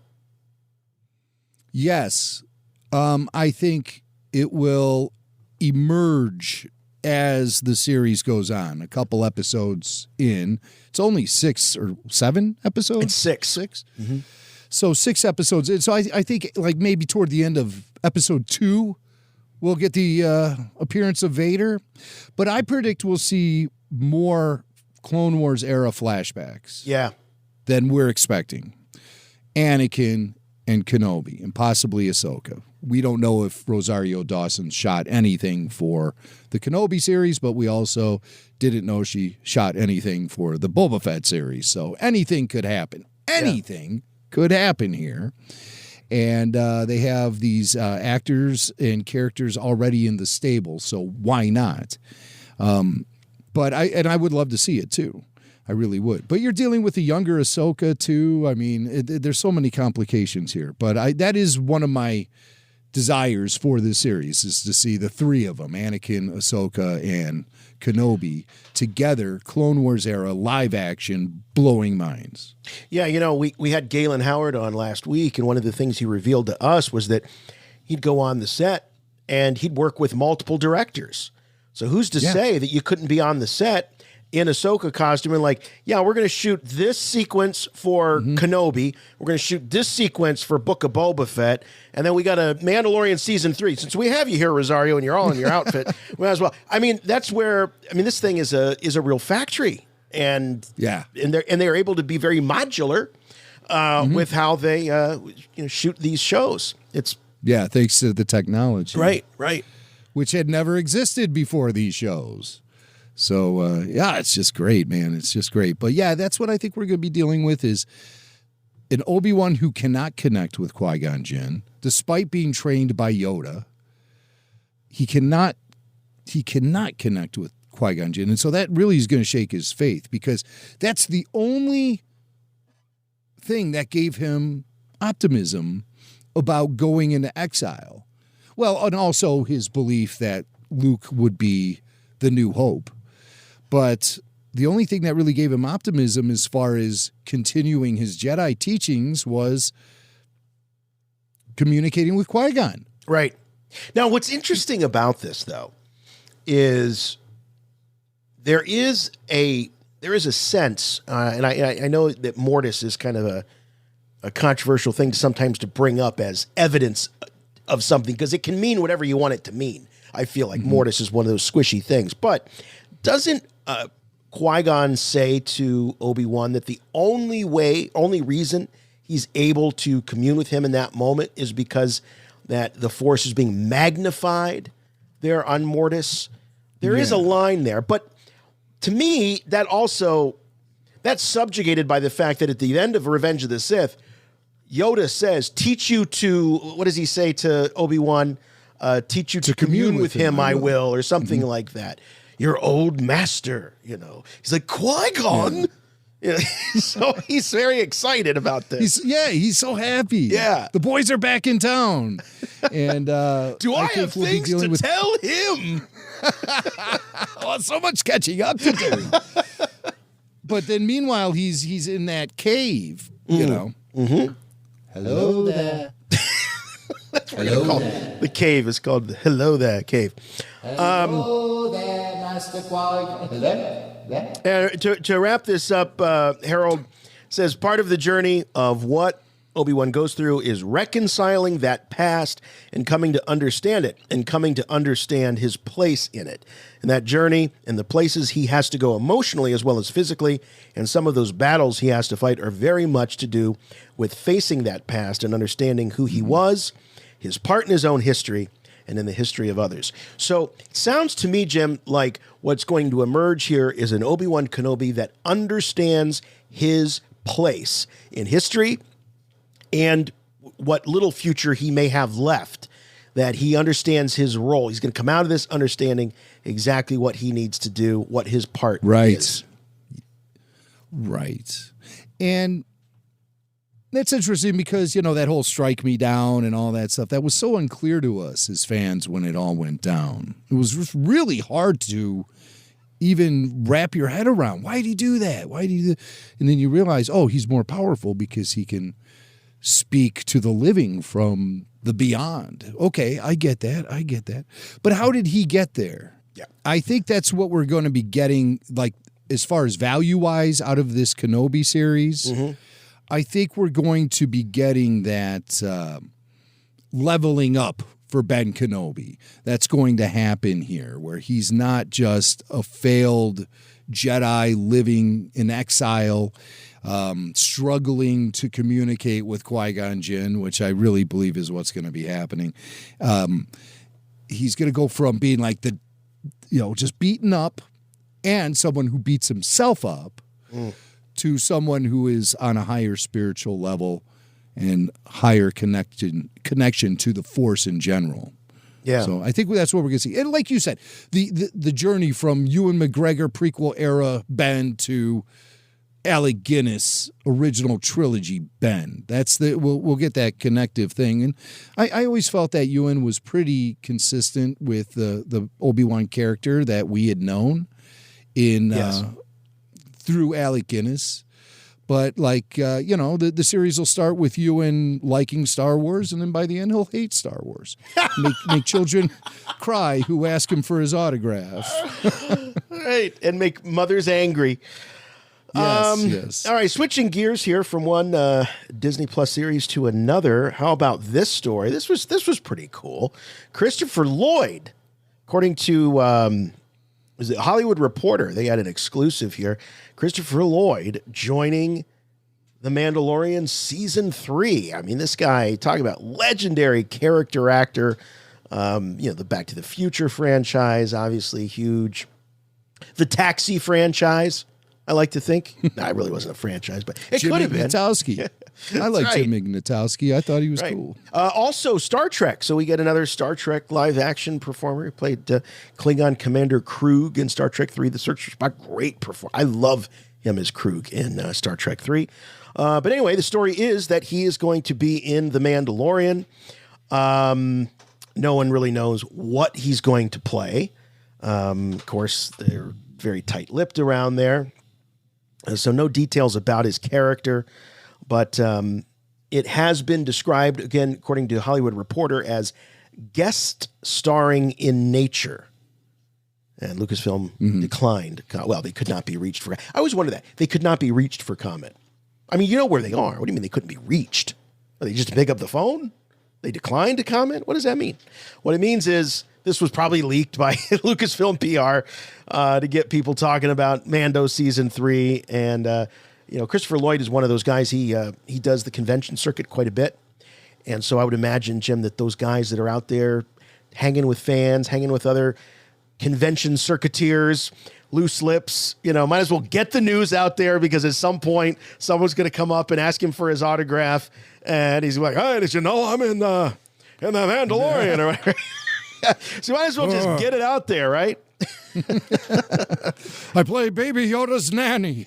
Yes. I think it will emerge as the series goes on. A couple episodes in. It's only 6 or 7 episodes? It's 6. 6? Mm-hmm. So 6 episodes in. So I think like maybe toward the end of episode 2, we'll get the appearance of Vader. But I predict we'll see more Clone Wars era flashbacks. Yeah. Than we're expecting. Anakin and Kenobi and possibly Ahsoka. We don't know if Rosario Dawson shot anything for the Kenobi series, but we also didn't know she shot anything for the Boba Fett series. So anything could happen. Anything could happen here. And they have these actors and characters already in the stable, so why not? But I would love to see it too. I really would. But you're dealing with a younger Ahsoka too. I mean, there's so many complications here. But that is one of my desires for this series is to see the three of them, Anakin, Ahsoka, and Kenobi, together, Clone Wars era, live action, blowing minds. Yeah, you know, we had Galen Howard on last week, and one of the things he revealed to us was that he'd go on the set and he'd work with multiple directors. So who's to say that you couldn't be on the set in Ahsoka costume and like, yeah, we're going to shoot this sequence for Kenobi. We're going to shoot this sequence for Book of Boba Fett. And then we got a Mandalorian season 3. Since we have you here, Rosario, and you're all in your outfit, we might as well. I mean, that's where, I mean, this thing is a real factory. And they're able to be very modular with how they shoot these shows. It's thanks to the technology. Right. Which had never existed before these shows. So, it's just great, man. It's just great. But, that's what I think we're going to be dealing with is an Obi-Wan who cannot connect with Qui-Gon Jinn, despite being trained by Yoda. He cannot connect with Qui-Gon Jinn. And so that really is going to shake his faith because that's the only thing that gave him optimism about going into exile. Well, and also his belief that Luke would be the new hope. But the only thing that really gave him optimism as far as continuing his Jedi teachings was communicating with Qui-Gon. Right. Now, what's interesting about this, though, is there is a sense, and I know that Mortis is kind of a controversial thing sometimes to bring up as evidence of something because it can mean whatever you want it to mean. I feel like Mortis is one of those squishy things. But doesn't Qui-Gon say to Obi-Wan that the only reason he's able to commune with him in that moment is because that the Force is being magnified there on Mortis? There is a line there. But to me, that's subjugated by the fact that at the end of Revenge of the Sith, Yoda says, teach you to, what does he say to Obi-Wan? Teach you to commune with him, I will, or something like that. Your old master, He's like, Qui-Gon? So he's very excited about this. He's so happy. Yeah. The boys are back in town. And do I have things to tell him? Well, so much catching up to do. But then meanwhile, he's in that cave, Hello there. That's what it's called. The cave is called the Hello There Cave. Hello there, Master Qui-Gon. Hello there. To wrap this up, Harold says part of the journey of what Obi-Wan goes through is reconciling that past and coming to understand it and coming to understand his place in it. And that journey and the places he has to go emotionally as well as physically, and some of those battles he has to fight are very much to do with facing that past and understanding who he was, his part in his own history, and in the history of others. So it sounds to me, Jim, like what's going to emerge here is an Obi-Wan Kenobi that understands his place in history and what little future he may have left, that he understands his role. He's going to come out of this understanding exactly what he needs to do, what his part is. Right. And that's interesting because, that whole strike me down and all that stuff, that was so unclear to us as fans when it all went down. It was just really hard to even wrap your head around. Why did he do that? Why did he do that? And then you realize, he's more powerful because he can speak to the living from the beyond. Okay, I get that. But how did he get there? Yeah. I think that's what we're going to be getting, like, as far as value-wise out of this Kenobi series. I think we're going to be getting that leveling up for Ben Kenobi. That's going to happen here, where he's not just a failed Jedi living in exile, struggling to communicate with Qui-Gon Jinn, which I really believe is what's going to be happening. He's going to go from being like just beaten up and someone who beats himself up to someone who is on a higher spiritual level and higher connection to the Force in general. Yeah. So I think that's what we're going to see. And like you said, the journey from Ewan McGregor prequel era Ben to Alec Guinness original trilogy Ben. That's we'll get that connective thing. And I always felt that Ewan was pretty consistent with the Obi-Wan character that we had known in through Alec Guinness. But the series will start with Ewan liking Star Wars, and then by the end he'll hate Star Wars. Make children cry who ask him for his autograph. Right, and make mothers angry. Yes. All right, switching gears here from one Disney Plus series to another. How about this story? This was pretty cool. Christopher Lloyd, according to was it Hollywood Reporter, they had an exclusive here. Christopher Lloyd joining The Mandalorian Season 3. I mean, this guy, talking about legendary character actor. The Back to the Future franchise, obviously huge. The Taxi franchise, I like to think. No, it really wasn't a franchise, but it could have been. Ignatowski. I like Jim Ignatowski. I thought he was cool. Also, Star Trek. So we get another Star Trek live-action performer. He played Klingon Commander Krug in Star Trek 3, The Search for Spock. Great performer. I love him as Krug in Star Trek 3. But anyway, the story is that he is going to be in The Mandalorian. No one really knows what he's going to play. Of course, they're very tight-lipped around there. So no details about his character, but it has been described, again, according to Hollywood Reporter, as guest starring in nature. And Lucasfilm declined. Well, they could not be reached for. I always wondered that. They could not be reached for comment. I mean, you know where they are. What do you mean they couldn't be reached? Are they just pick up the phone? They declined to comment? What does that mean? What it means is this was probably leaked by Lucasfilm PR to get people talking about Mando Season 3. And, Christopher Lloyd is one of those guys. He does the convention circuit quite a bit. And so I would imagine, Jim, that those guys that are out there hanging with fans, hanging with other convention circuiteers, loose lips, might as well get the news out there, because at some point someone's going to come up and ask him for his autograph. And he's like, hey, did you know I'm in the Mandalorian? Or whatever. So you might as well just get it out there, right? I play Baby Yoda's nanny.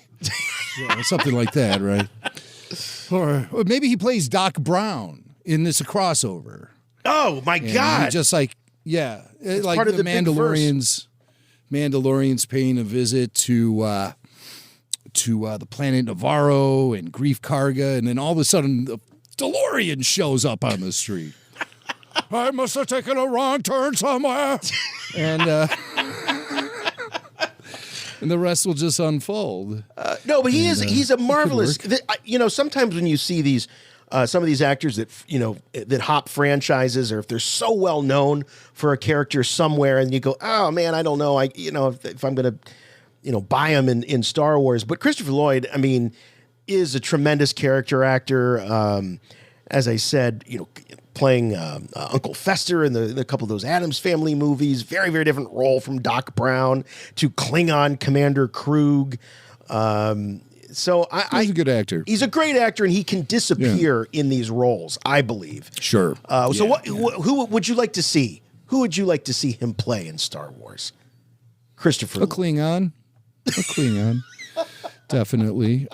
Something like that, right? Or maybe he plays Doc Brown in this crossover. Oh, my God. Just like part of the Mandalorians paying a visit to the planet Navarro and Grief Karga, and then all of a sudden the DeLorean shows up on the street. I must have taken a wrong turn somewhere. And the rest will just unfold. No, but he's a marvelous, sometimes when you see these, some of these actors that hop franchises, or if they're so well known for a character somewhere, and you go, oh man, I don't know. If I'm going to, buy him in Star Wars. But Christopher Lloyd, I mean, is a tremendous character actor. As I said, playing Uncle Fester in a couple of those Addams Family movies. Very, very different role from Doc Brown to Klingon Commander Krug. He's a good actor. He's a great actor, and he can disappear in these roles, I believe. Sure. Who would you like to see? Who would you like to see him play in Star Wars? Christopher. A Klingon. Definitely.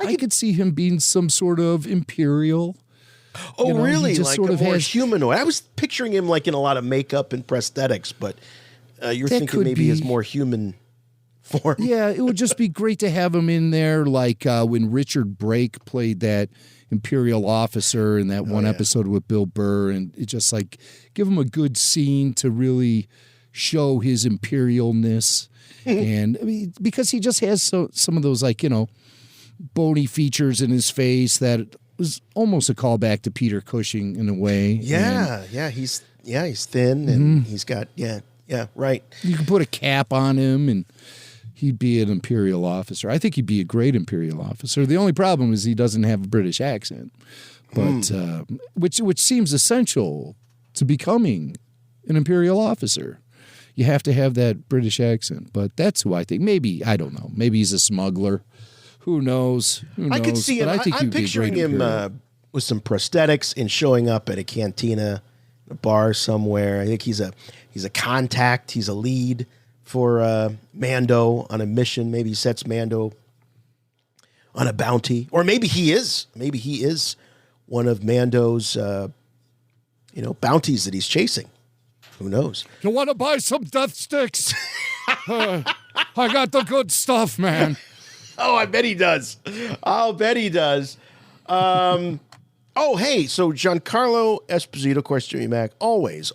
I could see him being some sort of Imperial. Oh, really? Like sort of more humanoid. I was picturing him like in a lot of makeup and prosthetics, but you're thinking maybe his more human form. Yeah, it would just be great to have him in there, like when Richard Brake played that Imperial officer in that one episode with Bill Burr, and it just like give him a good scene to really show his Imperialness. And I mean, because he just has some of those bony features in his face that was almost a callback to Peter Cushing in a way. He's thin and he's got right. You can put a cap on him and he'd be an Imperial officer. I think he'd be a great Imperial officer. The only problem is he doesn't have a British accent, but which seems essential to becoming an Imperial officer. You have to have that British accent, but that's who I think. Maybe, I don't know. Maybe he's a smuggler. Who knows? I could see him. I'm picturing him with some prosthetics and showing up at a cantina, a bar somewhere. I think he's a contact. He's a lead for Mando on a mission. Maybe he sets Mando on a bounty, or maybe he is one of Mando's bounties that he's chasing. Who knows? You want to buy some death sticks? I got the good stuff, man. Oh, I bet he does. I'll bet he does. So Giancarlo Esposito, of course, Jimmy Mack, always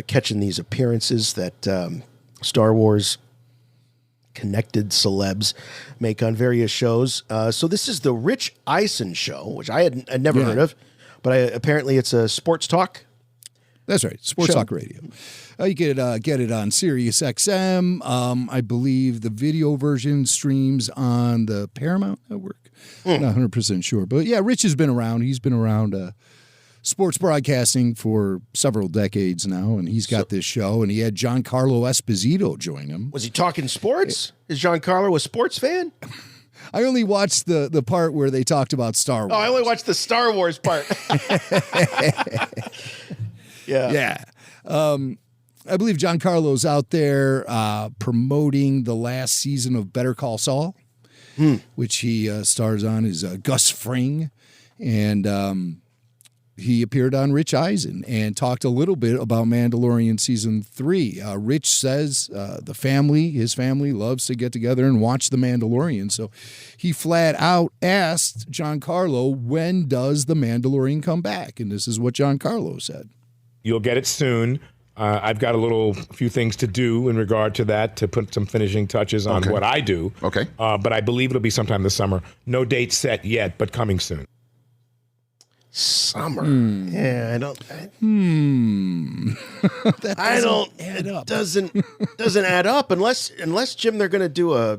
catching these appearances that Star Wars connected celebs make on various shows. So this is the Rich Eisen show, which I'd never heard of, but apparently it's a sports talk. That's right, sports talk radio. You can get it on Sirius XM. I believe the video version streams on the Paramount Network. Not 100% sure. But yeah, Rich has been around. He's been around sports broadcasting for several decades now, and he's got this show, and he had Giancarlo Esposito join him. Was he talking sports? Is Giancarlo a sports fan? I only watched the part where they talked about Star Wars. Oh, I only watched the Star Wars part. Yeah. I believe Giancarlo's out there promoting the last season of Better Call Saul, which he stars on as Gus Fring. And he appeared on Rich Eisen and talked a little bit about Mandalorian Season 3. Rich says his family loves to get together and watch The Mandalorian. So he flat out asked Giancarlo, when does The Mandalorian come back? And this is what Giancarlo said. You'll get it soon. I've got a few things to do in regard to that, to put some finishing touches on what I do. Okay. But I believe it'll be sometime this summer. No date set yet, but coming soon. Summer. Yeah, I don't. That doesn't add up. Doesn't add up unless Jim, they're going to do a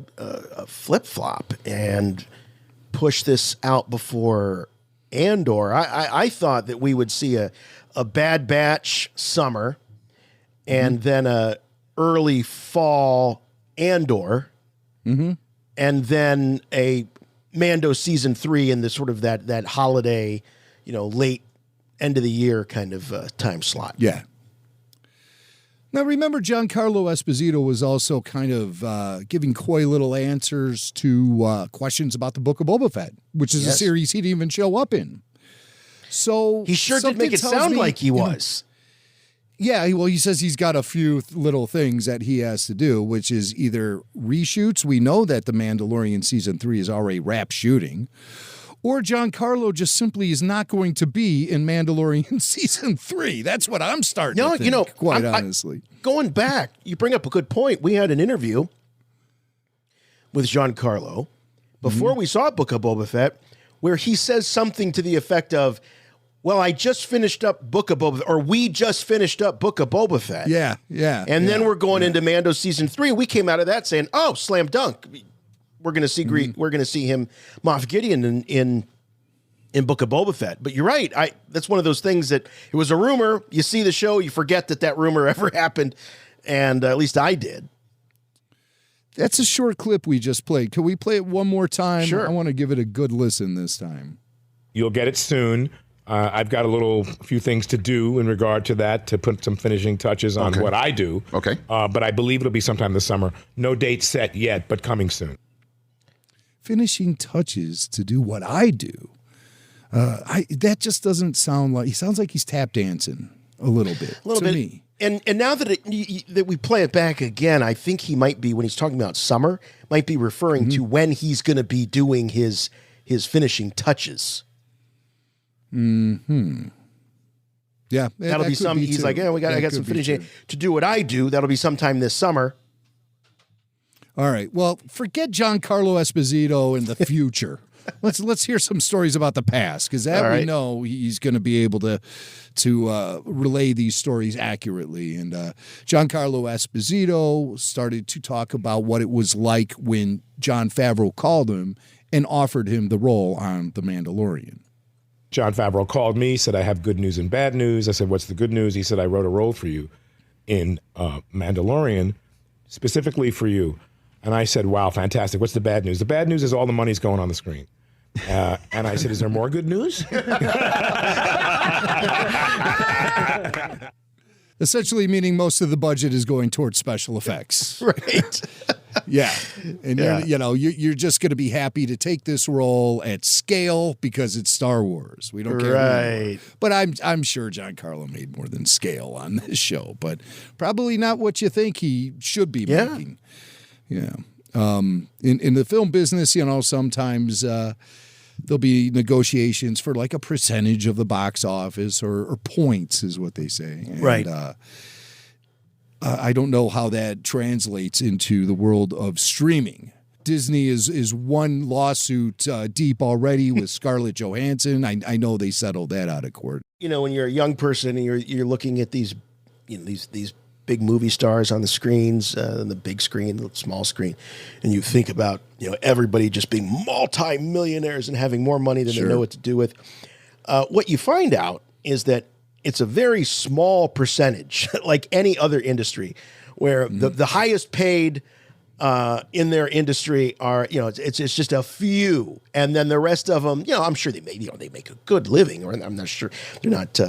flip flop and push this out before Andor. I thought that we would see a Bad Batch summer and then a early fall Andor, and then a Mando season 3 in the sort of that holiday, late end of the year kind of time slot. Yeah. Now, remember, Giancarlo Esposito was also kind of giving coy little answers to questions about the Book of Boba Fett, which is a series he didn't even show up in. So he sure did make it sound like he was. Yeah, well, he says he's got a few little things that he has to do, which is either reshoots. We know that The Mandalorian Season 3 is already wrapped shooting. Or Giancarlo just simply is not going to be in Mandalorian Season 3. That's what I'm starting to think, quite honestly. Going back, you bring up a good point. We had an interview with Giancarlo before we saw Book of Boba Fett where he says something to the effect of, well, I just finished up Book of Boba Fett, or we just finished up Book of Boba Fett. Yeah. And then we're going into Mando Season 3. We came out of that saying, oh, slam dunk. We're going to see we're going to see him, Moff Gideon, in Book of Boba Fett. But you're right. That's one of those things that it was a rumor. You see the show, you forget that rumor ever happened, and at least I did. That's a short clip we just played. Can we play it one more time? Sure. I want to give it a good listen this time. You'll get it soon. I've got a few things to do in regard to that, to put some finishing touches on what I do. Okay. But I believe it'll be sometime this summer. No date set yet, but coming soon. Finishing touches to do what I do. That just doesn't sound like, he sounds like he's tap dancing a little bit to me. And now that we play it back again, I think he might be, when he's talking about summer, might be referring to when he's going to be doing his finishing touches. Yeah, that'll be some. He's like, I got some finishing to do what I do. That'll be sometime this summer. All right. Well, forget Giancarlo Esposito in the future. Let's hear some stories about the past, because we know he's going to be able to relay these stories accurately. And Giancarlo Esposito started to talk about what it was like when Jon Favreau called him and offered him the role on The Mandalorian. Jon Favreau called me, said, I have good news and bad news. I said, what's the good news? He said, I wrote a role for you in Mandalorian, specifically for you. And I said, wow, fantastic. What's the bad news? The bad news is all the money's going on the screen. And I said, is there more good news? Essentially meaning most of the budget is going towards special effects. Right. Yeah. And you're just going to be happy to take this role at scale because it's Star Wars. We don't care. Right. But I'm sure Giancarlo made more than scale on this show, but probably not what you think he should be making. Yeah. In the film business, sometimes there'll be negotiations for like a percentage of the box office or points is what they say. And, right. I don't know how that translates into the world of streaming. Disney is one lawsuit deep already with Scarlett Johansson. I know they settled that out of court. When you're a young person and you're looking at these big movie stars on the screens, the big screen, the small screen, and you think about everybody just being multi-millionaires and having more money than they know what to do with. What you find out is that it's a very small percentage, like any other industry, where the highest paid in their industry are, it's just a few, and then the rest of them, I'm sure they make a good living, or I'm not sure they're not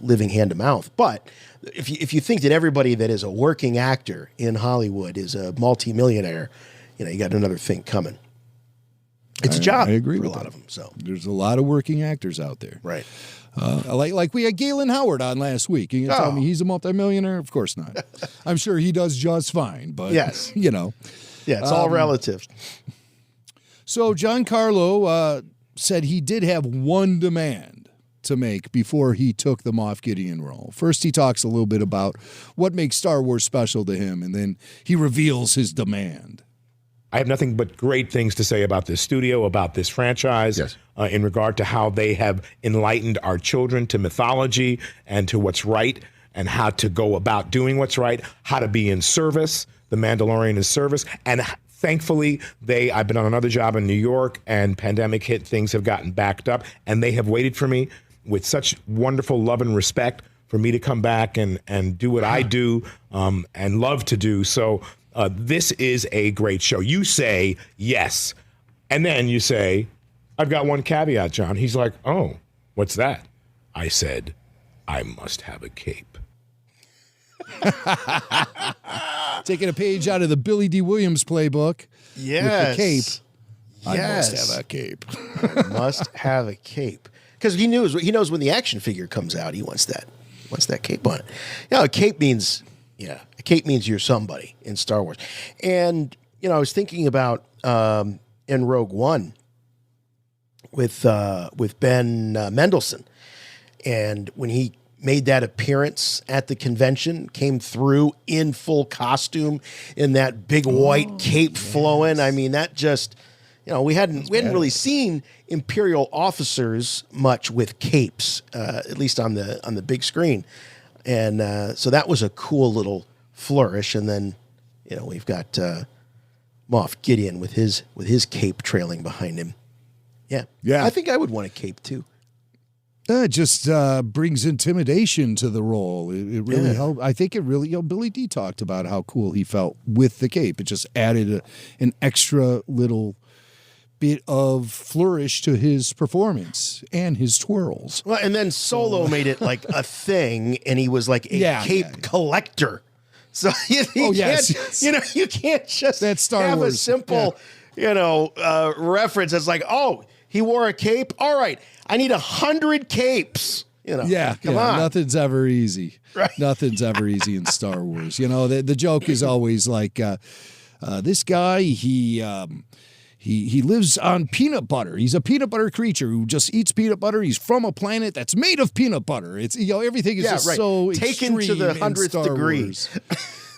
living hand to mouth. But if you think that everybody that is a working actor in Hollywood is a multimillionaire, you got another thing coming. It's a job. I agree for with a lot that. of them. So there's a lot of working actors out there. Right. Like we had Galen Howard on last week. You tell me he's a multimillionaire? Of course not. I'm sure he does just fine, but yes, Yeah, it's all relative. So Giancarlo said he did have one demand to make before he took the Moff Gideon role. First, he talks a little bit about what makes Star Wars special to him, and then he reveals his demand. I have nothing but great things to say about this studio, about this franchise, in regard to how they have enlightened our children to mythology and to what's right and how to go about doing what's right, how to be in service. The Mandalorian is service. And thankfully, I've been on another job in New York, and pandemic hit, things have gotten backed up, and they have waited for me with such wonderful love and respect for me to come back and do what I do and love to do. So this is a great show. You say yes, and then you say, I've got one caveat, John. He's like, oh, what's that? I said, I must have a cape. Taking a page out of the Billy D. Williams playbook. Yes. With the cape. I must have a cape. Must have a cape. Because he knows when the action figure comes out, he wants that cape on it. A cape means you're somebody in Star Wars. And, I was thinking about in Rogue One with Ben Mendelsohn. And when he made that appearance at the convention, came through in full costume in that big white cape flowing. I mean, that just, we hadn't really seen Imperial officers much with capes, at least on the big screen. And so that was a cool little flourish. And then, we've got Moff Gideon with his cape trailing behind him. Yeah. I think I would want a cape too. It just brings intimidation to the role. It really helped. I think it really, Billy D talked about how cool he felt with the cape. It just added an extra little bit of flourish to his performance and his twirls. Well, and then Solo made it like a thing, and he was like a cape collector. So you can't just That's Star have Wars. a simple, reference. It's like, oh, he wore a cape. All right, I need 100 capes. Come on. Nothing's ever easy. Right. Nothing's ever easy in Star Wars. The joke is always like, this guy, he lives on peanut butter. He's a peanut butter creature who just eats peanut butter. He's from a planet that's made of peanut butter. It's everything is just so taken to the 100th degree.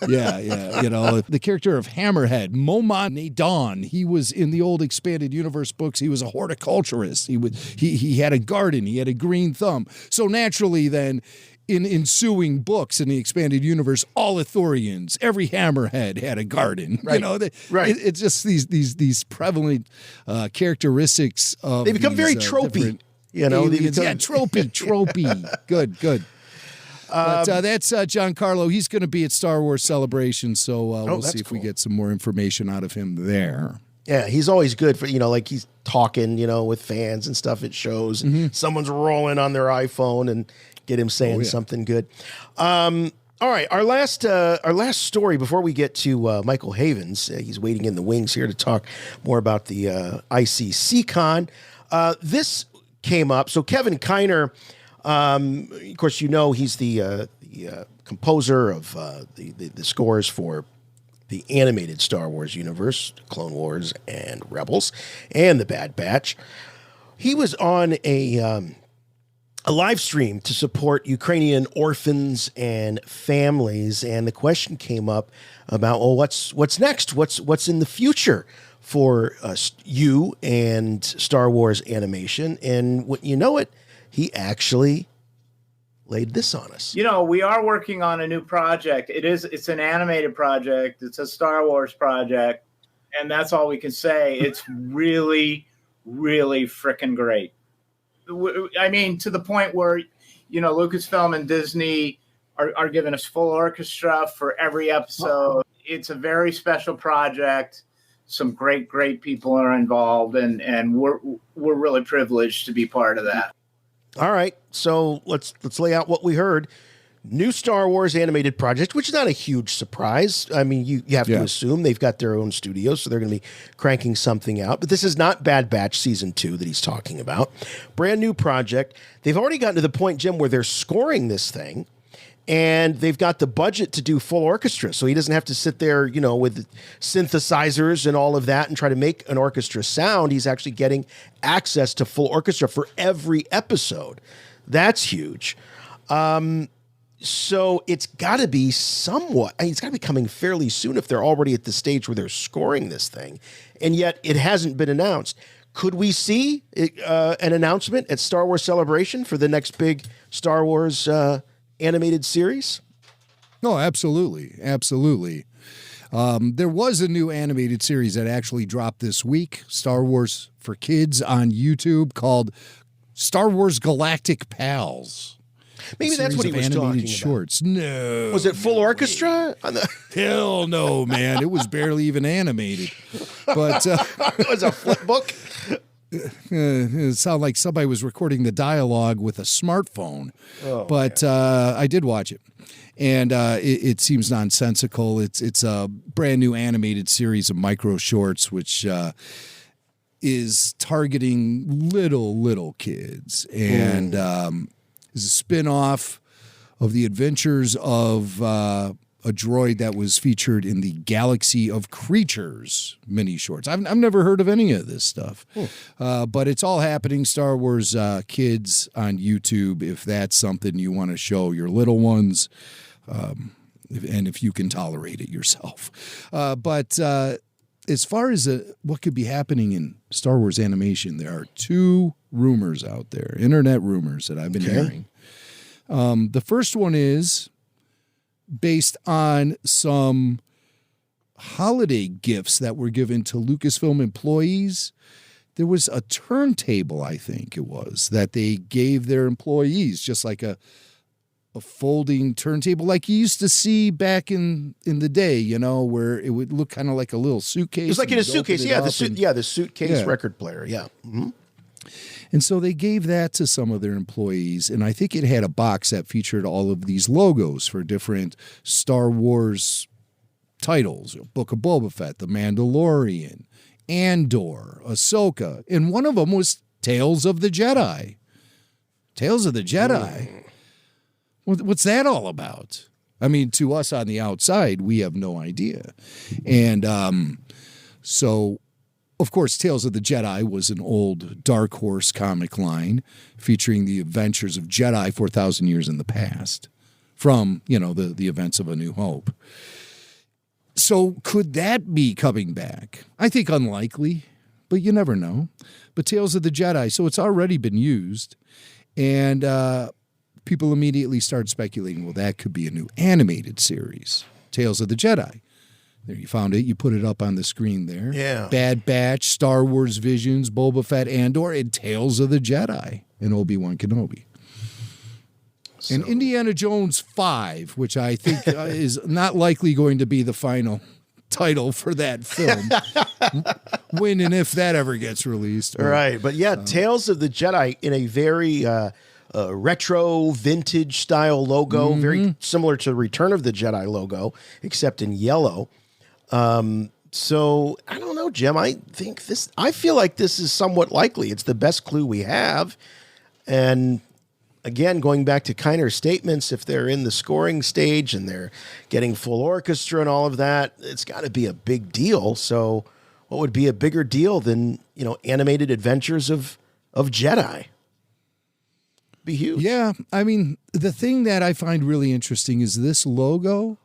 The character of Hammerhead, Momon Nadon, he was in the old expanded universe books. He was a horticulturist. He had a garden. He had a green thumb. So naturally, then, in ensuing books in the expanded universe, all Ithorians, every Hammerhead had a garden. Right. It's just these prevalent characteristics of they become very tropey. Tropey. Good. But that's Giancarlo. He's going to be at Star Wars Celebration, so we'll see if we get some more information out of him there. Yeah, he's always good for, like he's talking, with fans and stuff at shows. And someone's rolling on their iPhone and, Get him saying something good. All right, our last story before we get to Michael Havens. He's waiting in the wings here to talk more about the ICC Con. This came up. So Kevin Kiner, of course, you know he's the composer of the scores for the animated Star Wars universe, Clone Wars and Rebels, and the Bad Batch. He was on a live stream to support Ukrainian orphans and families, and the question came up about, well, what's next? What's in the future for you and Star Wars animation? And what you know, he actually laid this on us. You know, we are working on a new project. It's an animated project. It's a Star Wars project, and that's all we can say. It's really, really freaking great. I mean, to the point where, you know, Lucasfilm and Disney are giving us full orchestra for every episode. It's a very special project. Some great people are involved, and we're really privileged to be part of that. All right, so let's lay out what we heard. New Star Wars animated project, which is not a huge surprise. I mean, you have to assume they've got their own studio, so they're going to be cranking something out. But this is not Bad Batch Season 2 that he's talking about. Brand new project. They've already gotten to the point, Jim, where they're scoring this thing, and they've got the budget to do full orchestra, so he doesn't have to sit there, you know, with synthesizers and all of that and try to make an orchestra sound. He's actually getting access to full orchestra for every episode. That's huge. So it's got to be somewhat, it's got to be coming fairly soon if they're already at the stage where they're scoring this thing, and yet it hasn't been announced. Could we see an announcement at Star Wars Celebration for the next big Star Wars animated series? No, absolutely. Absolutely. There was a new animated series that actually dropped this week, Star Wars for Kids on YouTube, called Star Wars Galactic Pals. Maybe that's what he was talking shorts. about. No. Was it full orchestra? Hell no, man. It was barely even animated. But it was a flip book? It sounded like somebody was recording the dialogue with a smartphone. Oh, but I did watch it. And it seems nonsensical. It's a brand new animated series of micro shorts, which is targeting little kids. And is a spin-off of the adventures of a droid that was featured in the Galaxy of Creatures mini shorts. I've never heard of any of this stuff, but it's all happening. Star Wars Kids on YouTube, if that's something you want to show your little ones, and if you can tolerate it yourself. But as far as what could be happening in Star Wars animation, there are two rumors out there, internet rumors that I've been hearing. The first one is based on some holiday gifts that were given to Lucasfilm employees. There was a turntable, I think it was, that they gave their employees, just like a folding turntable like you used to see back in the day, you know, where it would look kind of like a little suitcase. It was like in a suitcase, the suitcase record player, Mm-hmm. And so they gave that to some of their employees, and I think it had a box that featured all of these logos for different Star Wars titles, Book of Boba Fett, The Mandalorian, Andor, Ahsoka, and one of them was Tales of the Jedi. Tales of the Jedi. What's that all about? I mean, to us on the outside, we have no idea. And so, of course, Tales of the Jedi was an old Dark Horse comic line featuring the adventures of Jedi 4,000 years in the past from, you know, the events of A New Hope. So could that be coming back? I think unlikely, but you never know. But Tales of the Jedi, so it's already been used. And people immediately started speculating, well, that could be a new animated series, Tales of the Jedi. There, you found it. You put it up on the screen there. Yeah. Bad Batch, Star Wars Visions, Boba Fett, Andor, and Tales of the Jedi, and Obi-Wan Kenobi. So. And Indiana Jones 5, which I think is not likely going to be the final title for that film. When and if that ever gets released. Right. But yeah, Tales of the Jedi in a very retro vintage style logo, very similar to the Return of the Jedi logo, except in yellow. So I don't know, Jim. I feel like this is somewhat likely. It's the best clue we have. And again, going back to Kiner's statements, if they're in the scoring stage and they're getting full orchestra and all of that, it's got to be a big deal. So what would be a bigger deal than, animated adventures of Jedi? Be huge. Yeah. I mean, the thing that I find really interesting is this logo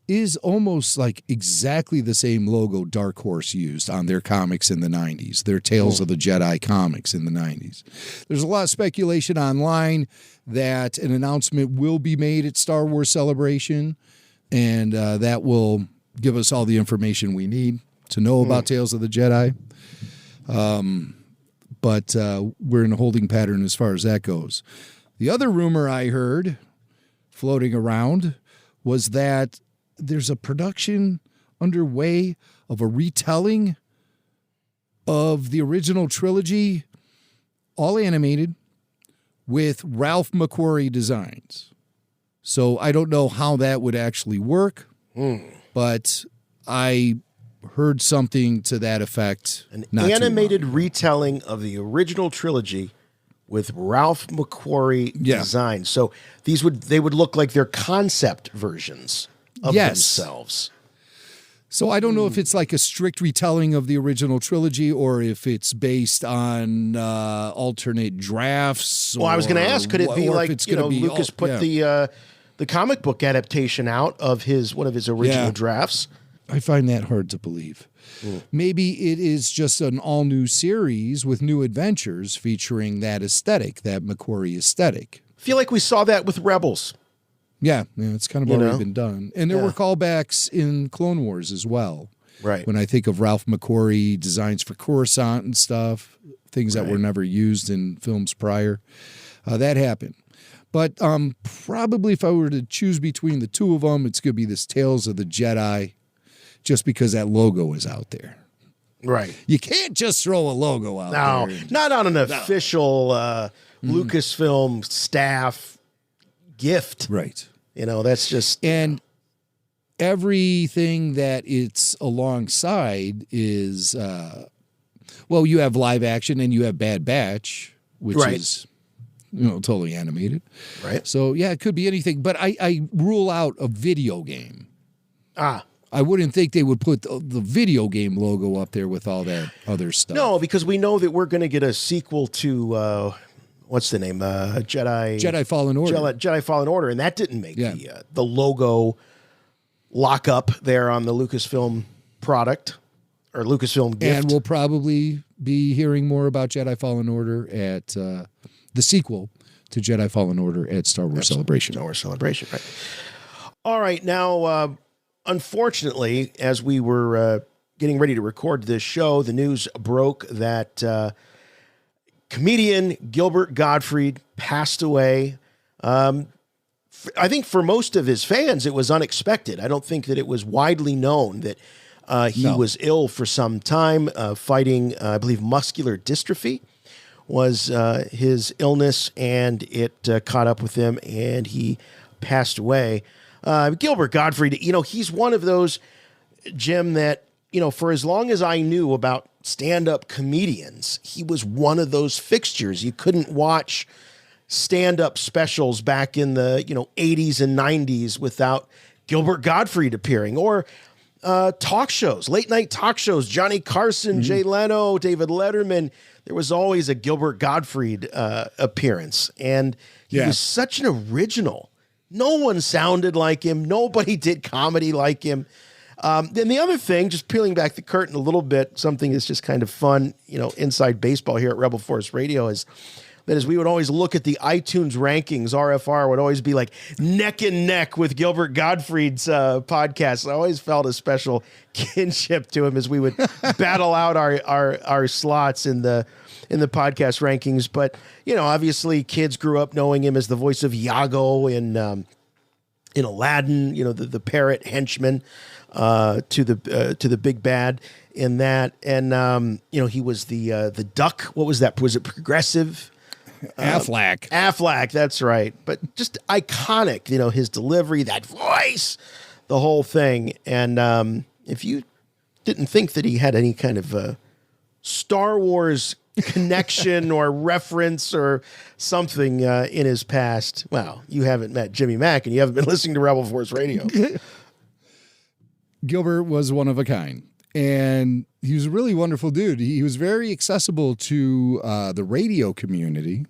is almost like exactly the same logo Dark Horse used on their comics in the 90s, their Tales of the Jedi comics in the 90s. There's a lot of speculation online that an announcement will be made at Star Wars Celebration, and that will give us all the information we need to know about Tales of the Jedi. But we're in a holding pattern as far as that goes. The other rumor I heard floating around was that there's a production underway of a retelling of the original trilogy, all animated, with Ralph McQuarrie designs. So I don't know how that would actually work, but I heard something to that effect. An animated retelling of the original trilogy with Ralph McQuarrie designs. So they would look like they're concept versions of themselves. So I don't know if it's like a strict retelling of the original trilogy or if it's based on alternate drafts. Well, I was going to ask, could it be like, Lucas put the comic book adaptation out of one of his original drafts? I find that hard to believe. Maybe it is just an all-new series with new adventures featuring that aesthetic, that McQuarrie aesthetic. I feel like we saw that with Rebels. Yeah, it's kind of already been done. And there were callbacks in Clone Wars as well. Right. When I think of Ralph McQuarrie designs for Coruscant and stuff, things that were never used in films prior, that happened. But probably if I were to choose between the two of them, it's going to be this Tales of the Jedi, just because that logo is out there. Right. You can't just throw a logo out there. No, not on an official Lucasfilm staff gift. Right. That's just... And everything that it's alongside is, you have live action and you have Bad Batch, which is, totally animated. Right. So, it could be anything. But I rule out a video game. I wouldn't think they would put the video game logo up there with all that other stuff. No, because we know that we're going to get a sequel to... what's the name? Jedi Fallen Order. Jedi Fallen Order, and that didn't make the logo lock up there on the Lucasfilm product or Lucasfilm gift. And we'll probably be hearing more about Jedi Fallen Order at the sequel to Jedi Fallen Order at Star Wars Celebration. Star Wars Celebration, right. All right, now, unfortunately, as we were getting ready to record this show, the news broke that... comedian Gilbert Gottfried passed away. I think for most of his fans, it was unexpected. I don't think that it was widely known that he was ill for some time, fighting, I believe, muscular dystrophy was his illness, and it caught up with him, and he passed away. Gilbert Gottfried, he's one of those, Jim, that, for as long as I knew about stand-up comedians, he was one of those fixtures. You couldn't watch stand-up specials back in the 80s and 90s without Gilbert Gottfried appearing, or talk shows, late-night talk shows, Johnny Carson, Jay Leno, David Letterman. There was always a Gilbert Gottfried appearance, and he was such an original. No one sounded like him. Nobody did comedy like him. Then the other thing, just peeling back the curtain a little bit, something that's just kind of fun, inside baseball here at Rebel Force Radio is we would always look at the iTunes rankings. RFR would always be like neck and neck with Gilbert Gottfried's podcast. I always felt a special kinship to him as we would battle out our slots in the podcast rankings. But, obviously kids grew up knowing him as the voice of Iago in Aladdin, the parrot henchman. To the big bad in that, and he was the duck. What was that? Was it Progressive? Affleck, that's right. But just iconic, his delivery, that voice, the whole thing. And if you didn't think that he had any kind of Star Wars connection or reference or something in his past, well, you haven't met Jimmy Mack and you haven't been listening to Rebel Force Radio. Gilbert was one of a kind. And he was a really wonderful dude. He was very accessible to the radio community.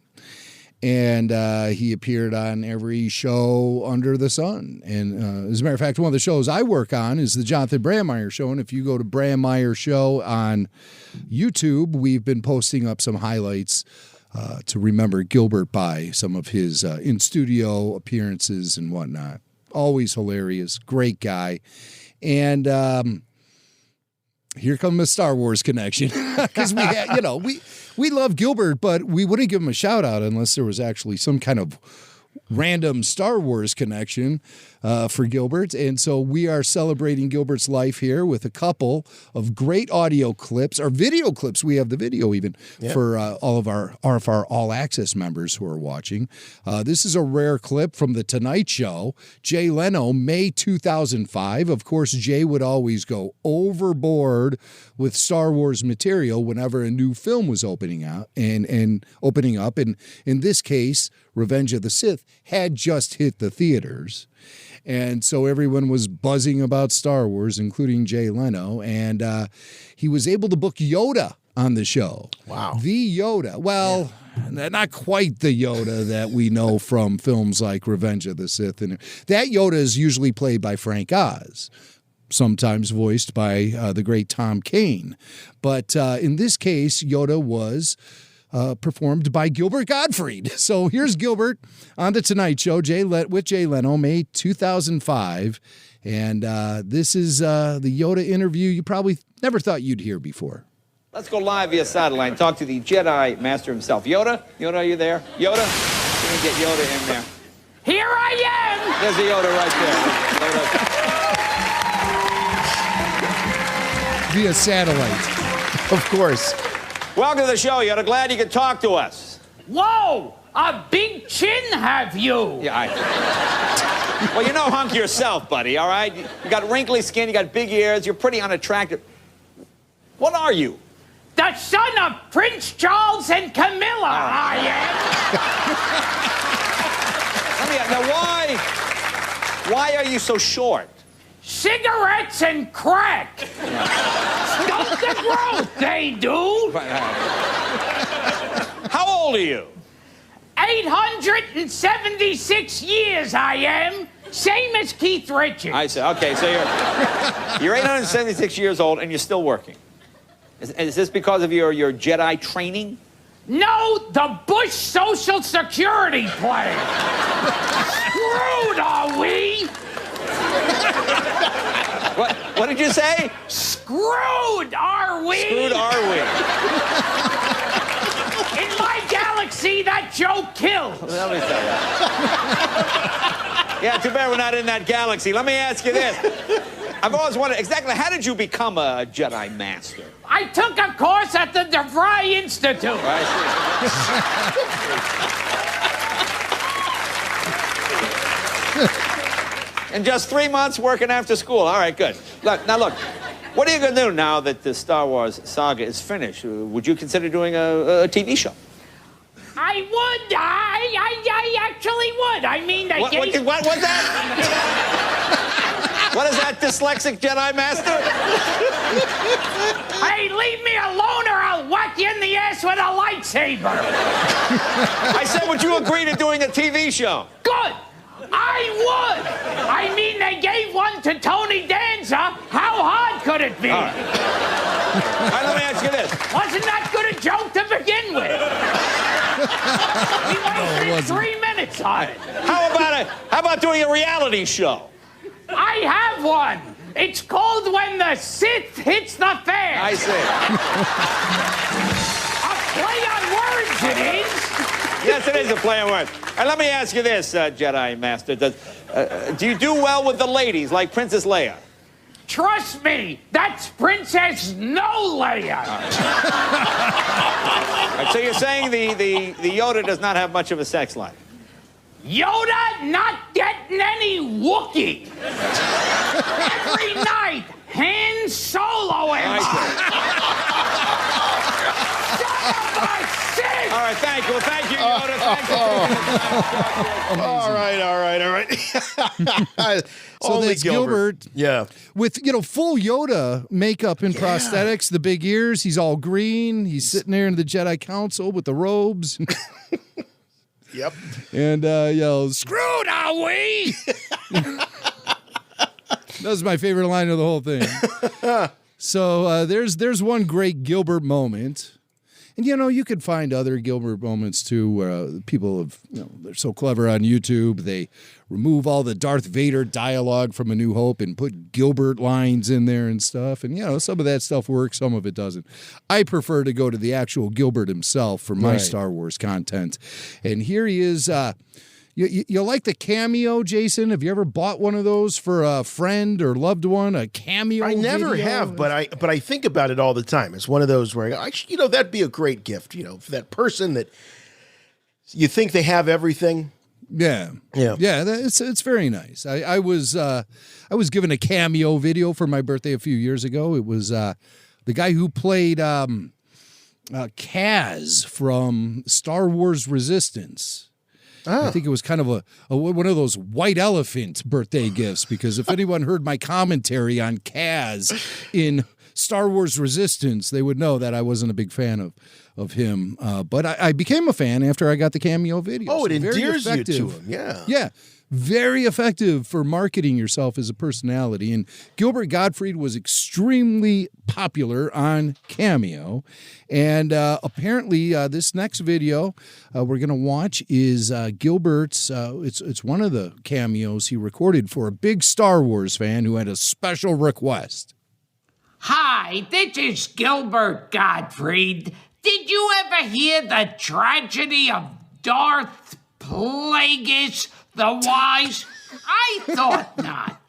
And he appeared on every show under the sun. And as a matter of fact, one of the shows I work on is the Jonathan Brandmeier Show. And if you go to Brandmeier Show on YouTube, we've been posting up some highlights to remember Gilbert by, some of his in-studio appearances and whatnot. Always hilarious, great guy. And here comes a Star Wars connection, because we had, we love Gilbert, but we wouldn't give him a shout out unless there was actually some kind of random Star Wars connection for Gilbert. And so we are celebrating Gilbert's life here with a couple of great audio clips, or video clips. We have the video even for all of our RFR All Access members who are watching. This is a rare clip from The Tonight Show. Jay Leno, May 2005. Of course, Jay would always go overboard with Star Wars material whenever a new film was opening up. And in this case, Revenge of the Sith had just hit the theaters. And so everyone was buzzing about Star Wars, including Jay Leno. And he was able to book Yoda on the show. Wow. The Yoda. Well, not quite the Yoda that we know from films like Revenge of the Sith. And that Yoda is usually played by Frank Oz, sometimes voiced by the great Tom Kane. But in this case, Yoda was performed by Gilbert Gottfried. So here's Gilbert on The Tonight Show with Jay Leno, May 2005. And this is the Yoda interview you probably never thought you'd hear before. Let's go live via satellite and talk to the Jedi Master himself. Yoda? Yoda, are you there? Yoda? Let me get Yoda in there. Here I am! There's the Yoda right there. Via satellite. Of course. Welcome to the show, Yoda. Glad you could talk to us. Whoa! A big chin have you? Yeah, well, you know hunk yourself, buddy, all right? You got wrinkly skin, you got big ears, you're pretty unattractive. What are you? The son of Prince Charles and Camilla, I am. Now, why are you so short? Cigarettes and crack. Stop the growth, they do. How old are you? 876 years I am. Same as Keith Richards. I see. Okay, so you're 876 years old and you're still working. Is this because of your Jedi training? No, the Bush Social Security plan. Screwed are we? What did you say? Screwed are we? Screwed are we? In my galaxy, that joke kills. Let me tell you. Yeah, too bad we're not in that galaxy. Let me ask you this. I've always wondered, exactly how did you become a Jedi Master? I took a course at the DeVry Institute. I see. In just 3 months working after school. All right, good. Look, what are you going to do now that the Star Wars saga is finished? Would you consider doing a TV show? I would. I actually would. I mean, what was that? What is that, dyslexic Jedi Master? Hey, leave me alone or I'll whack you in the ass with a lightsaber. I said, would you agree to doing a TV show? Good. I would. I mean, they gave one to Tony Danza. How hard could it be? All right, let me ask you this. Wasn't that good a joke to begin with? We wasted 3 minutes on it. How about doing a reality show? I have one. It's called When the Sith Hits the Fan. I see. A play on words, it is. Yes, it is a play on words. And let me ask you this, Jedi Master. Do you do well with the ladies, like Princess Leia? Trust me, that's Princess No Leia. All right, So you're saying the Yoda does not have much of a sex life? Yoda not getting any Wookiee. Every night, Han Solo him. All right, thank you. Well, thank you, Yoda. Thank you. All right. So Only that's Gilbert. Yeah. With, full Yoda makeup and prosthetics, the big ears. He's all green. He's sitting there in the Jedi Council with the robes. Yep. And yells, "Screwed, are we?" That was my favorite line of the whole thing. So there's one great Gilbert moment. And, you could find other Gilbert moments, too, where people have, they're so clever on YouTube. They remove all the Darth Vader dialogue from A New Hope and put Gilbert lines in there and stuff. And, some of that stuff works, some of it doesn't. I prefer to go to the actual Gilbert himself for my Star Wars content. And here he is. You like the cameo, Jason? Have you ever bought one of those for a friend or loved one? A cameo? I never have, but I think about it all the time. It's one of those where that'd be a great gift. For that person that you think they have everything. Yeah. It's very nice. I was given a cameo video for my birthday a few years ago. It was the guy who played Kaz from Star Wars Resistance. I think it was kind of a one of those white elephant birthday gifts, because if anyone heard my commentary on Kaz in Star Wars Resistance, they would know that I wasn't a big fan of him. But I became a fan after I got the cameo video. Oh, so it endears you to him. Yeah. Yeah. Very effective for marketing yourself as a personality. And Gilbert Gottfried was extremely popular on Cameo. And apparently this next video we're going to watch is Gilbert's, it's one of the cameos he recorded for a big Star Wars fan who had a special request. Hi, this is Gilbert Gottfried. Did you ever hear the tragedy of Darth Plagueis the Wise? I thought not.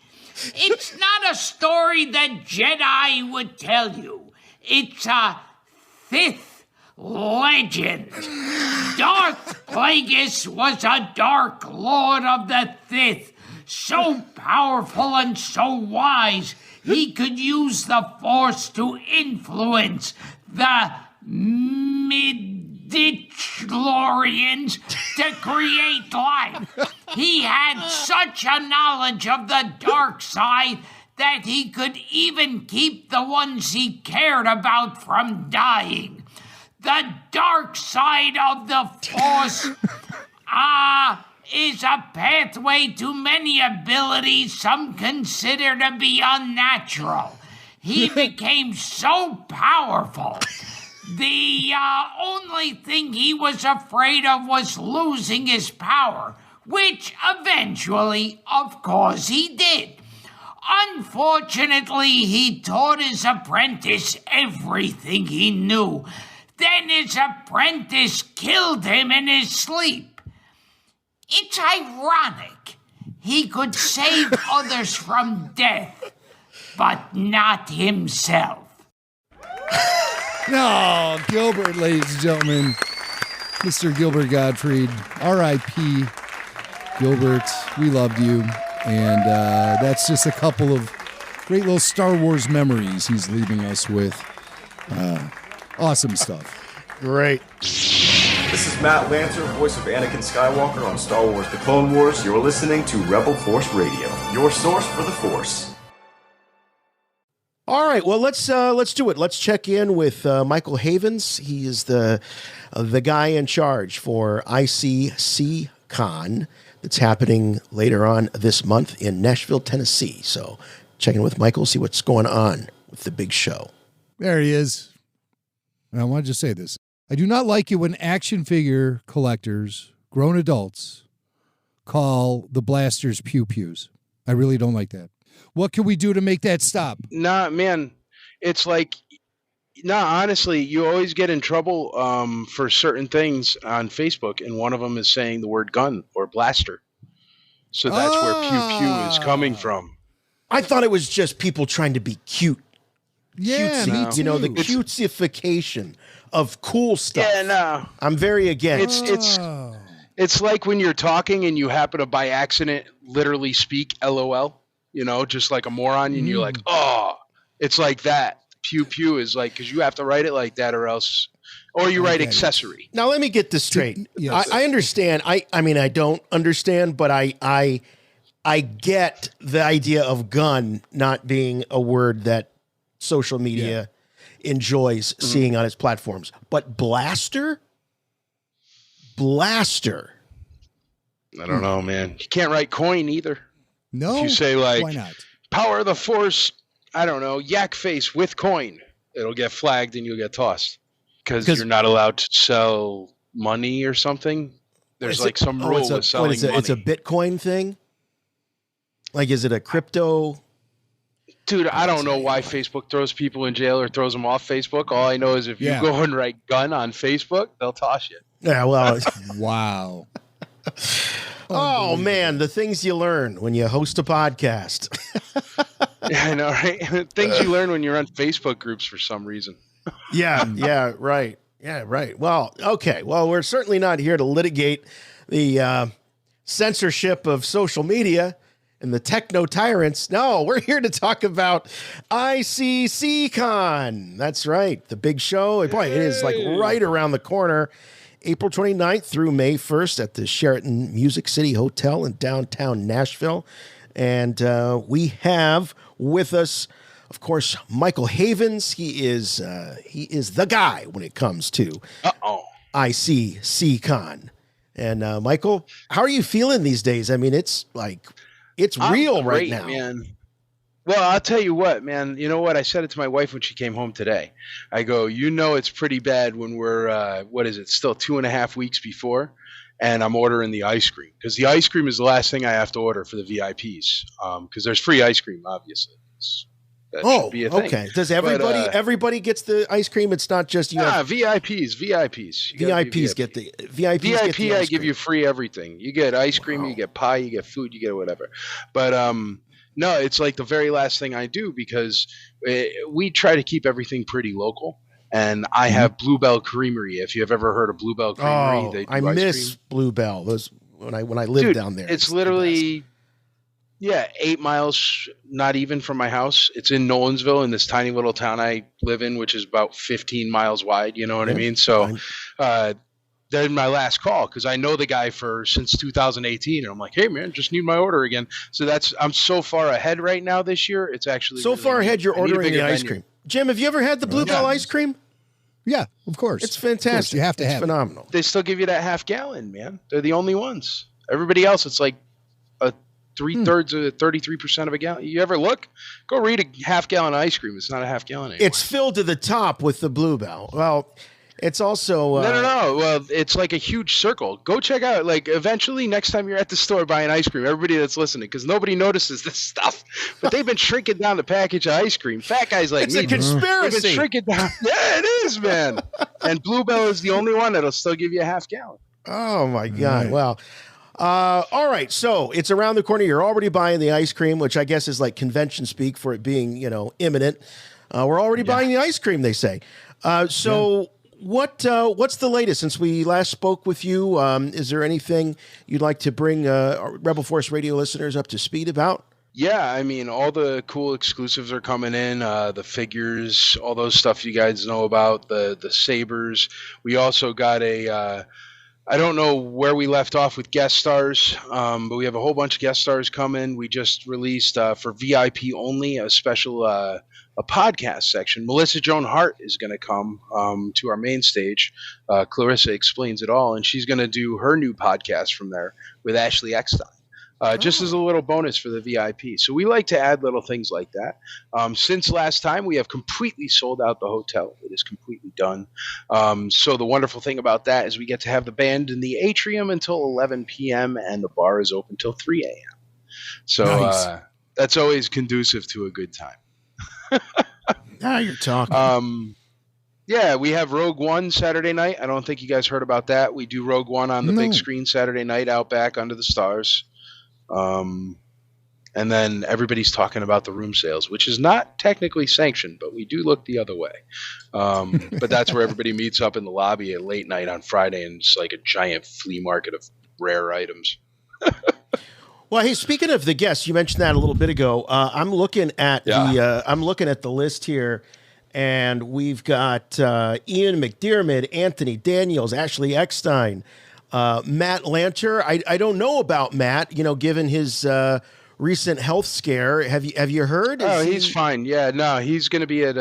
It's not a story that Jedi would tell you. It's a Sith legend. Darth Plagueis was a Dark Lord of the Sith, so powerful and so wise he could use the Force to influence the Midi-chlorians to create life. He had such a knowledge of the dark side that he could even keep the ones he cared about from dying. The dark side of the Force is a pathway to many abilities some consider to be unnatural. He became so powerful. The only thing he was afraid of was losing his power, which eventually, of course, he did. Unfortunately, he taught his apprentice everything he knew. Then his apprentice killed him in his sleep. It's ironic. He could save others from death, but not himself. No, Gilbert, ladies and gentlemen. Mr. Gilbert Gottfried, R.I.P. Gilbert, we loved you. And that's just a couple of great little Star Wars memories he's leaving us with. Awesome stuff. Great. This is Matt Lancer, voice of Anakin Skywalker on Star Wars The Clone Wars. You're listening to Rebel Force Radio, your source for the Force. All right, well, let's do it. Let's check in with Michael Havens. He is the guy in charge for ICC Con that's happening later on this month in Nashville, Tennessee. So check in with Michael, see what's going on with the big show. There he is. And I want to just say this. I do not like it when action figure collectors, grown adults, call the blasters pew-pews. I really don't like that. What can we do to make that stop? Nah, man, it's like, honestly, you always get in trouble for certain things on Facebook, and one of them is saying the word gun or blaster. So that's where pew-pew is coming from. I thought it was just people trying to be cute. Yeah, cutesy, me too. the cutesification of cool stuff. Yeah, no. I'm very against. It's like when you're talking and you happen to by accident literally speak LOL, just like a moron, and you're like, oh, it's like that. Pew pew is like, because you have to write it like that or else, or you write accessory. Now let me get this straight. Yes. I understand. I mean, I don't understand, but I get the idea of gun not being a word that social media enjoys seeing on its platforms. But blaster? I don't know, man. You can't write coin either. No. If you say like why not? power of the force, I don't know, yak face with coin, it'll get flagged and you'll get tossed because you're not allowed to sell money or something. There's like some rule with selling money. It's a Bitcoin thing? Like, is it a crypto? Dude, I don't know why Facebook throws people in jail or throws them off Facebook. All I know is if you go and write gun on Facebook, they'll toss you. Yeah, well. Wow. Oh, man, the things you learn when you host a podcast. Yeah, I know, right? Things you learn when you're on Facebook groups for some reason. Yeah, right. Yeah, right. Well, okay. Well, we're certainly not here to litigate the censorship of social media and the techno tyrants. No, we're here to talk about ICC Con. That's right. The big show. Boy, it is like right around the corner. April 29th through May 1st at the Sheraton Music City Hotel in downtown Nashville. And we have with us, of course, Michael Havens. He is the guy when it comes to ICC Con. And Michael, how are you feeling these days? I mean, it's real right now, man. Well, I'll tell you what, man. You know what? I said it to my wife when she came home today. I go, it's pretty bad when we're, still 2.5 weeks before, and I'm ordering the ice cream. Because the ice cream is the last thing I have to order for the VIPs. Because there's free ice cream, obviously. That should be a thing. Okay. Does everybody gets the ice cream? It's not just you. VIPs. VIPs get the VIPs. VIP, I give you free everything. You get ice cream, you get pie, you get food, you get whatever. But no, it's like the very last thing I do because we try to keep everything pretty local. And I have Bluebell Creamery. If you've ever heard of Bluebell Creamery, they do I miss Bluebell. Those when I lived down there. It's literally 8 miles, not even from my house. It's in Nolansville, in this tiny little town I live in, which is about 15 miles wide. You know what I mean? So they're my last call because I know the guy since 2018, and I'm like, hey man, just need my order again. So I'm so far ahead right now this year. It's actually so far ahead. You're ordering the ice cream. Jim, have you ever had the Bluebell ice cream? Yeah, of course. It's fantastic. You have to have it. Phenomenal. They still give you that half gallon, man. They're the only ones. Everybody else, it's like a 3/3 of 33% of a gallon. You ever look? Go read a half gallon of ice cream. It's not a half gallon anymore. It's filled to the top with the Bluebell. Well, it's also no. Well, it's like a huge circle. Go check out. Like eventually, next time you're at the store buying ice cream, everybody that's listening, because nobody notices this stuff, but they've been shrinking down the package of ice cream. Fat guys like me. It's a conspiracy. They've been shrinking down. Yeah, it is, man. And Bluebell is the only one that'll still give you a half gallon. Oh my God! Right. Well. All right, so it's around the corner. You're already buying the ice cream, which I guess is like convention speak for it being, imminent. We're already buying the ice cream, they say. What's the latest since we last spoke with you? Is there anything you'd like to bring Rebel Force Radio listeners up to speed about? Yeah, I mean, all the cool exclusives are coming in, the figures, all those stuff you guys know about, the sabers. We also got I don't know where we left off with guest stars, but we have a whole bunch of guest stars coming. We just released for VIP only a special a podcast section. Melissa Joan Hart is going to come to our main stage. Clarissa Explains It All, and she's going to do her new podcast from there with Ashley Eckstein. Just as a little bonus for the VIP. So we like to add little things like that. Since last time, we have completely sold out the hotel. It is completely done. So the wonderful thing about that is we get to have the band in the atrium until 11 p.m. and the bar is open till 3 a.m. So nice. That's always conducive to a good time. Now you're talking. Yeah, we have Rogue One Saturday night. I don't think you guys heard about that. We do Rogue One on the big screen Saturday night out back under the stars. And then everybody's talking about the room sales, which is not technically sanctioned, but we do look the other way. But that's where everybody meets up in the lobby at late night on Friday, and it's like a giant flea market of rare items. Well, hey, speaking of the guests, you mentioned that a little bit ago. I'm looking at the list here, and we've got Ian McDiarmid, Anthony Daniels, Ashley Eckstein, Matt Lanter. I don't know about Matt, given his recent health scare. Have you heard? He's fine. Yeah, no, he's going to be at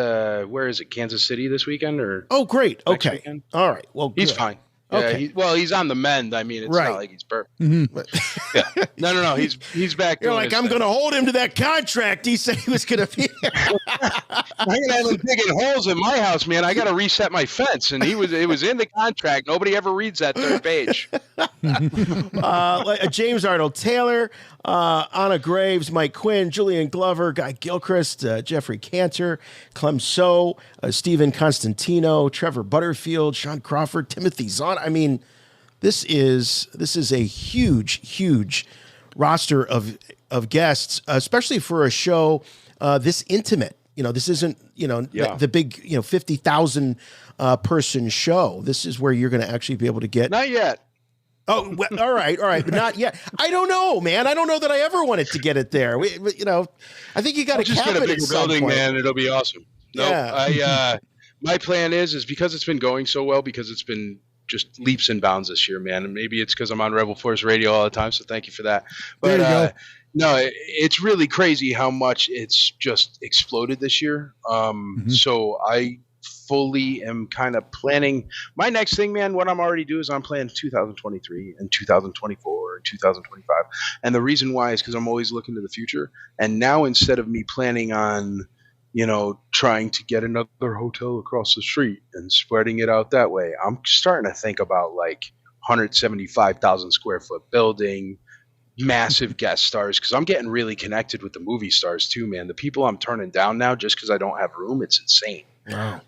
where is it? Kansas City this weekend or? Oh, great. Okay. Weekend? All right. Well, he's good. Fine. Okay. Yeah, he's on the mend. I mean, it's right. not like he's perfect. Mm-hmm. Yeah. No. He's back. You're like, I'm going to hold him to that contract. He said he was going to be. I'm going to have him digging holes in my house, man. I got to reset my fence, and it was in the contract. Nobody ever reads that third page. James Arnold Taylor, Anna Graves, Mike Quinn, Julian Glover, Guy Gilchrist, Jeffrey Cantor, Clem So, Stephen Constantino, Trevor Butterfield, Sean Crawford, Timothy Zahn. I mean, this is a huge roster of guests, especially for a show this intimate. This isn't the big 50,000 person show. This is where you're going to actually be able to get. Not yet. Oh, well, all right, but not yet. I don't know, man. I don't know that I ever wanted to get it there. I think you got to just get a bigger building, man. It'll be awesome. No, yeah. My plan is because it's been going so well, because it's been just leaps and bounds this year, man. And maybe it's because I'm on Rebel Force Radio all the time, so thank you for that. But there you go. No, it's really crazy how much it's just exploded this year. So I fully am kind of planning my next thing, man. What I'm already doing is I'm planning 2023 and 2024 and 2025. And the reason why is because I'm always looking to the future. And now instead of me planning on, trying to get another hotel across the street and spreading it out that way, I'm starting to think about like 175,000 square foot building, massive guest stars, because I'm getting really connected with the movie stars too, man. The people I'm turning down now just because I don't have room, it's insane. Wow.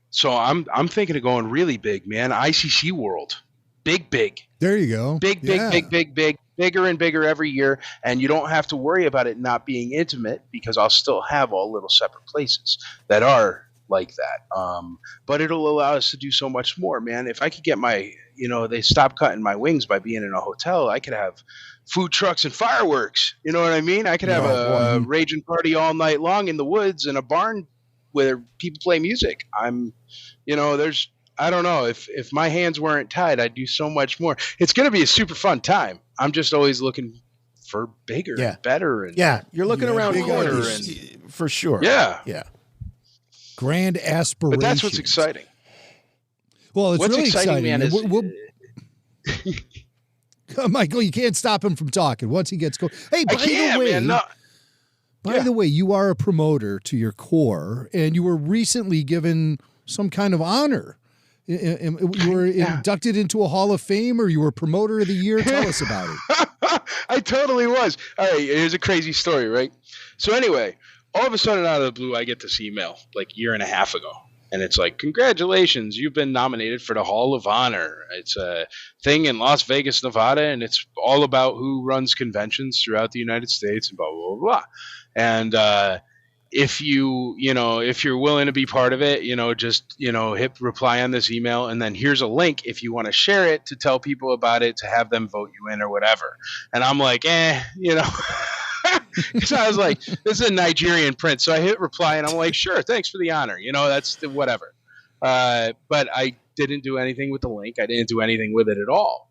So I'm thinking of going really big, man. ICC World, big. There you go. Big, bigger and bigger every year, and you don't have to worry about it not being intimate because I'll still have all little separate places that are like that. But it'll allow us to do so much more, man. If I could get my, they stop cutting my wings by being in a hotel, I could have food trucks and fireworks. You know what I mean? I could have a raging party all night long in the woods in a barn where people play music. I don't know, if my hands weren't tied, I'd do so much more. It's going to be a super fun time. I'm just always looking for bigger and better. And you're looking around corners for sure. Yeah. Grand aspirations. But that's what's exciting. Well, it's what's really exciting, man, is Michael, you can't stop him from talking once he gets going. Hey, by the way, you are a promoter to your core, and you were recently given some kind of honor. You were inducted into a Hall of Fame, or you were Promoter of the Year. Tell us about it. I totally was. All right, here's a crazy story, right? So anyway, all of a sudden out of the blue, I get this email like a year and a half ago. And it's like, congratulations, you've been nominated for the Hall of Honor. It's a thing in Las Vegas, Nevada, and it's all about who runs conventions throughout the United States and blah, blah, blah, blah. And if you're willing to be part of it, just hit reply on this email, and then here's a link if you want to share it to tell people about it, to have them vote you in or whatever. And I'm like, because I was like, this is a Nigerian prince. So I hit reply, and I'm like, sure, thanks for the honor. That's the whatever. But I didn't do anything with the link. I didn't do anything with it at all.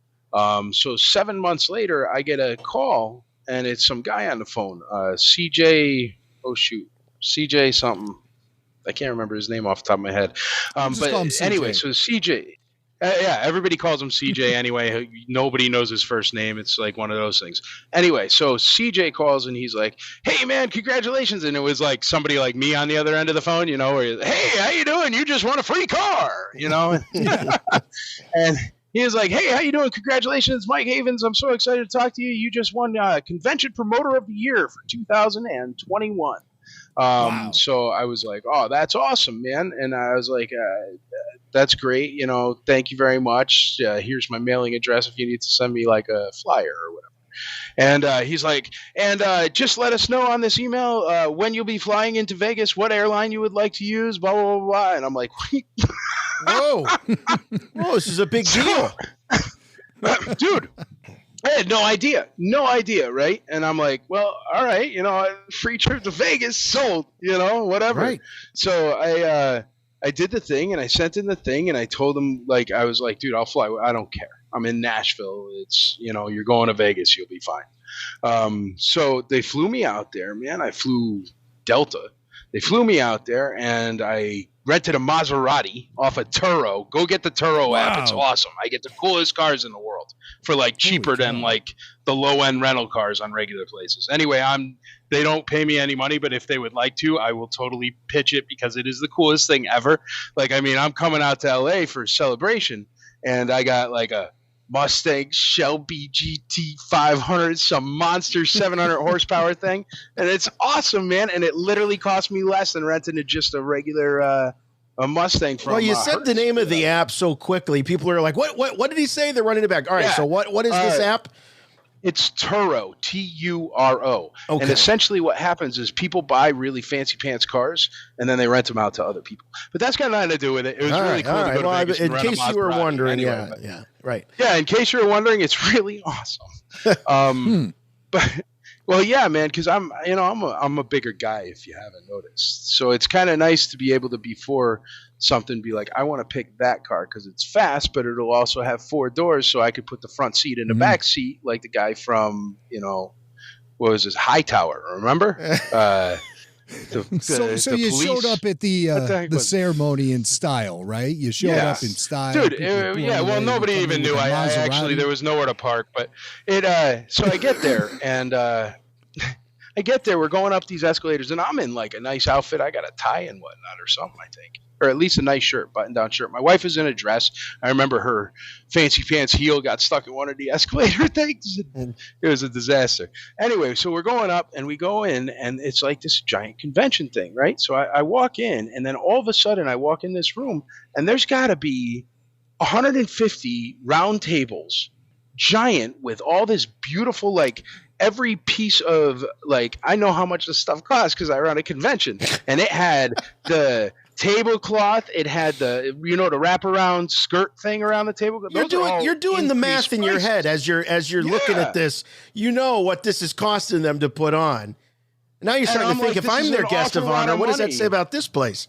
So 7 months later, I get a call, and it's some guy on the phone, CJ something. I can't remember his name off the top of my head. But anyway, so CJ. Everybody calls him CJ anyway. Nobody knows his first name. It's like one of those things. Anyway, so CJ calls, and he's like, hey, man, congratulations. And it was like somebody like me on the other end of the phone, where hey, how you doing? You just won a free car, And he was like, hey, how you doing? Congratulations, Mike Havens. I'm so excited to talk to you. You just won Convention Promoter of the Year for 2021. Wow. So I was like, oh, that's awesome, man. And I was like, that's great. Thank you very much. Here's my mailing address if you need to send me like a flyer or whatever. And he's like, and just let us know on this email when you'll be flying into Vegas, what airline you would like to use, blah, blah, blah, blah. And I'm like, whoa, this is a big deal. Dude, I had no idea, right? And I'm like, well, all right, free trip to Vegas, sold, whatever. Right. So I did the thing, and I sent in the thing, and I told him, like, I was like, dude, I'll fly. I don't care. I'm in Nashville. It's, you're going to Vegas. You'll be fine. So they flew me out there, man. I flew Delta. They flew me out there, and I rented a Maserati off of Turo. Go get the Turo app. It's awesome. I get the coolest cars in the world for like cheaper than like the low end rental cars on regular places. Anyway, they don't pay me any money, but if they would like to, I will totally pitch it because it is the coolest thing ever. Like, I mean, I'm coming out to LA for a celebration, and I got like a Mustang Shelby GT 500, some monster 700 horsepower thing, and it's awesome, man. And it literally cost me less than renting just a regular a Mustang from. Well, you said Hertz. the name of the app so quickly, people are like, what did he say? They're running it back. All right, so what is this app? It's Turo, Turo. Okay. And essentially what happens is people buy really fancy pants cars, and then they rent them out to other people. But that's got nothing to do with it. It was really cool to go to Vegas and rent a Maserati. In case you were wondering, anyway, right. Yeah, in case you were wondering, it's really awesome. But well, yeah, man, because I'm a bigger guy, if you haven't noticed. So it's kind of nice to be able to, before something, be like, I want to pick that car because it's fast, but it'll also have 4 doors, so I could put the front seat in the back seat, like the guy from, what was this, Hightower, remember? So you showed up at the ceremony in style, right? You showed up in style, dude. Well, nobody even knew. I actually, there was nowhere to park, but it. So I get there, and we're going up these escalators, and I'm in like a nice outfit. I got a tie and whatnot, or something, I think, or at least a nice shirt, button-down shirt. My wife is in a dress. I remember her fancy pants heel got stuck in one of the escalator things. It was a disaster. Anyway, so we're going up, and we go in, and it's like this giant convention thing, right? So I walk in, and then all of a sudden I walk in this room, and there's got to be 150 round tables, giant, with all this beautiful, like, every piece of, like, I know how much this stuff costs because I run a convention, and it had the tablecloth, it had the the wraparound skirt thing around the table. You're doing the math in your head as you're looking at this. You know what this is costing them to put on. Now you're starting to think, if I'm their guest of honor, what does that say about this place?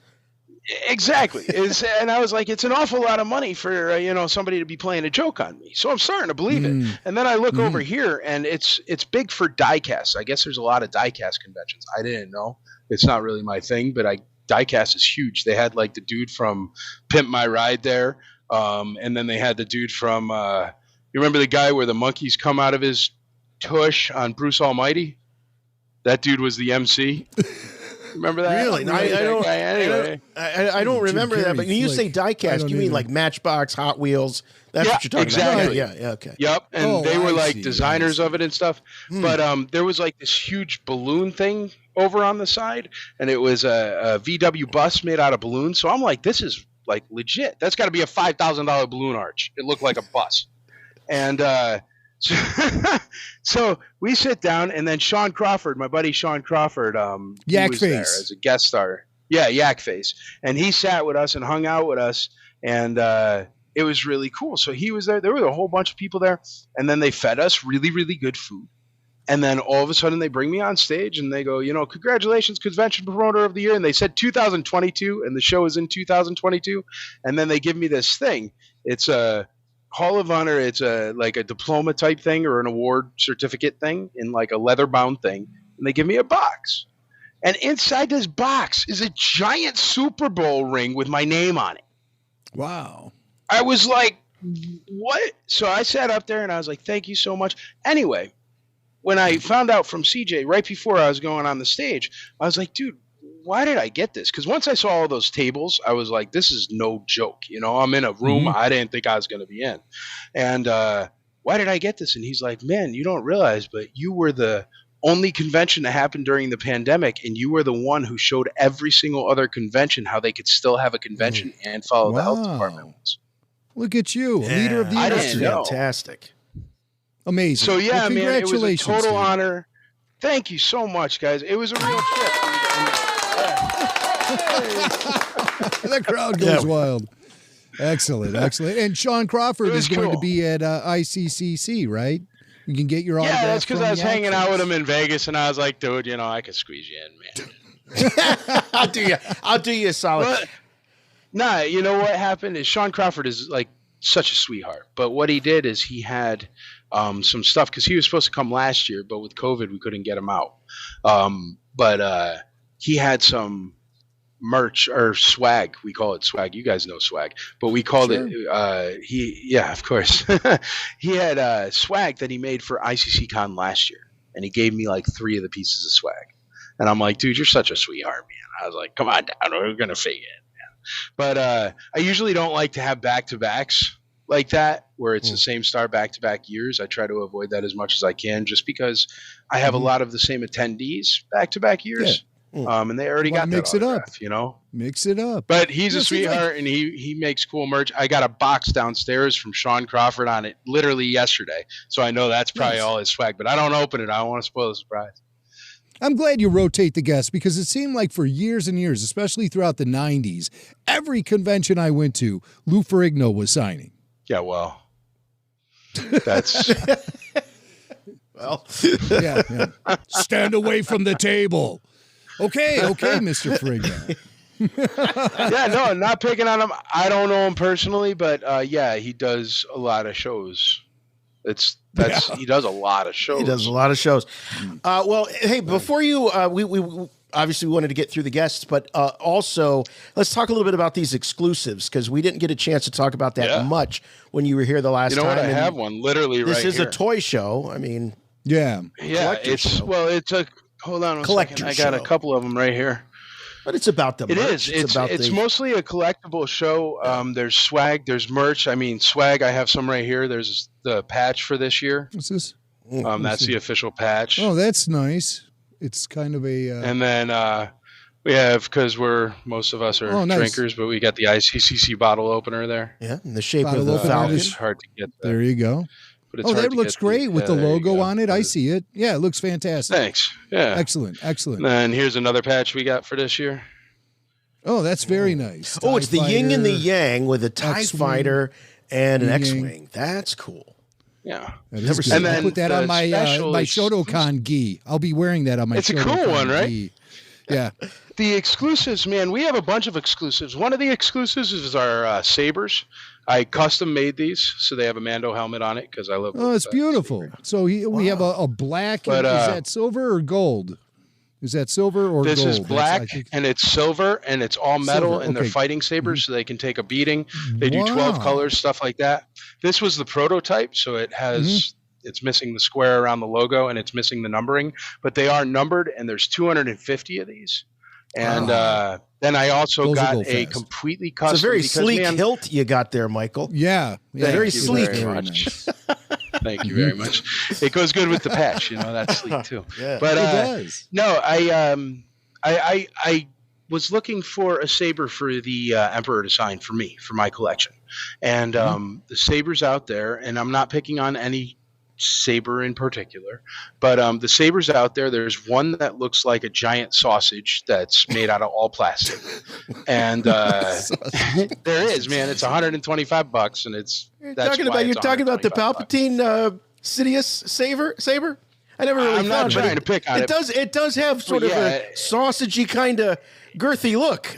Exactly. And I was like, it's an awful lot of money for somebody to be playing a joke on me. So I'm starting to believe it. And then I look over here, and it's big for diecast. I guess there's a lot of diecast conventions. I didn't know. It's not really my thing, but diecast is huge. They had like the dude from Pimp My Ride there, and then they had the dude from you remember the guy where the monkeys come out of his tush on Bruce Almighty? That dude was the MC. Remember that? Really? I don't remember that. But when you say diecast, you mean like Matchbox, Hot Wheels? That's what you're talking about. Yeah, okay. Yep. And they were like designers of it and stuff. But there was like this huge balloon thing over on the side, and it was a VW bus made out of balloons. So I'm like, this is like legit. That's got to be a $5,000 balloon arch. It looked like a bus. And so we sit down, and then Sean Crawford, my buddy Sean Crawford, he was there as a guest star. Yeah, Yak Face. And he sat with us and hung out with us, and it was really cool. So he was there. There were a whole bunch of people there, and then they fed us really, really good food. And then all of a sudden they bring me on stage, and they go, congratulations, Convention Promoter of the Year. And they said 2022, and the show is in 2022. And then they give me this thing. It's a Hall of Honor. It's like a diploma type thing or an award certificate thing in like a leather bound thing. And they give me a box. And inside this box is a giant Super Bowl ring with my name on it. Wow. I was like, what? So I sat up there and I was like, thank you so much. Anyway, when I found out from CJ right before I was going on the stage, I was like, dude, why did I get this? Because once I saw all those tables, I was like, this is no joke. I'm in a room I didn't think I was going to be in. And why did I get this? And he's like, man, you don't realize, but you were the only convention that happened during the pandemic, and you were the one who showed every single other convention how they could still have a convention and follow the health department rules. Look at you, a leader of the industry. Fantastic. Amazing. So yeah, well, man, it was a congratulations, total Steve. honor. Thank you so much, guys. It was a real trip. The crowd goes wild. Excellent. And Sean Crawford is going to be at ICCC, right? You can get your autograph. Yeah, that's because from I was the hanging actors. out with him in Vegas, and I was like, dude, I could squeeze you in, man. I'll do you a solid. But, nah, you know what happened is Sean Crawford is like such a sweetheart. But what he did is he had some stuff because he was supposed to come last year, but with COVID we couldn't get him out. But he had some merch or swag. We call it swag. You guys know swag, but we called it. Of course. He had swag that he made for ICC Con last year, and he gave me like 3 of the pieces of swag. And I'm like, dude, you're such a sweetheart, man. I was like, come on down, we're gonna fake it, man. But I usually don't like to have back-to-backs like that, where it's the same star back-to-back years. I try to avoid that as much as I can, just because I have a lot of the same attendees back-to-back years. And they already got mix that it up. autograph, Mix it up. But he's a It seems sweetheart, and he makes cool merch. I got a box downstairs from Sean Crawford on it literally yesterday, so I know that's probably all his swag. But I don't open it. I don't want to spoil the surprise. I'm glad you rotate the guests because it seemed like for years and years, especially throughout the 90s, every convention I went to, Lou Ferrigno was signing. Yeah, well, that's... well, yeah. Stand away from the table. Okay, Mr. Ferrigno. Yeah, no, not picking on him. I don't know him personally, but yeah, he does a lot of shows. He does a lot of shows. He does a lot of shows. Well, hey, before you, we obviously wanted to get through the guests, but also let's talk a little bit about these exclusives because we didn't get a chance to talk about that much when you were here the last time. You know what? I have one literally right here. This is a toy show. I mean, yeah, it's a hold on a second. I got a couple of them right here. But it's about the merch. It's mostly a collectible show. There's swag, there's merch. I mean, swag, I have some right here. There's the patch for this year. What's this? That's the official patch. Oh, that's nice. It's kind of a... And then we have, because most of us are drinkers, but we got the ICCC bottle opener there. Yeah, in the shape of the Falcon. It's hard to get There you go. But it's that looks great with the logo on it. I see it. Yeah, it looks fantastic. Thanks. Yeah. Excellent. And then here's another patch we got for this year. Oh, that's very nice. Oh, it's the yin and the yang with a TIE X-Wing. fighter and an Yin-yang. X-Wing. That's cool. Yeah. Never And then I'll put that on my my special Shotokan gi. I'll be wearing that on my It's a Shotokan cool one, right? gi. Yeah. The exclusives, man, we have a bunch of exclusives. One of the exclusives is our sabers. I custom made these, so they have a Mando helmet on it because I love. Oh, it's beautiful. So we have a black. But, is that silver or gold? Is that silver or this gold? is black and it's silver and it's all metal Silver, and they're okay. fighting sabers so they can take a beating. They do Wow. 12 colors, stuff like that. This was the prototype, so it has it's missing the square around the logo and it's missing the numbering, but they are numbered and there's 250 of these. And then I also Those will got go a fast. completely custom. It's a very because, sleek man, hilt you got there, Michael. Yeah. Very Thank you sleek. very much. Thank you very much. It goes good with the patch, that's sleek too. Yeah. But It does. no, I was looking for a saber for the Emperor to sign for me, for my collection. And the saber's out there, and I'm not picking on any saber in particular, but the saber's out there. There's one that looks like a giant sausage that's made out of all plastic. And there is, man. It's $125, and You're talking about the Palpatine Sidious saber? I never really I'm thought not of trying to pick on it. It does have sort of a sausagey kind of girthy look.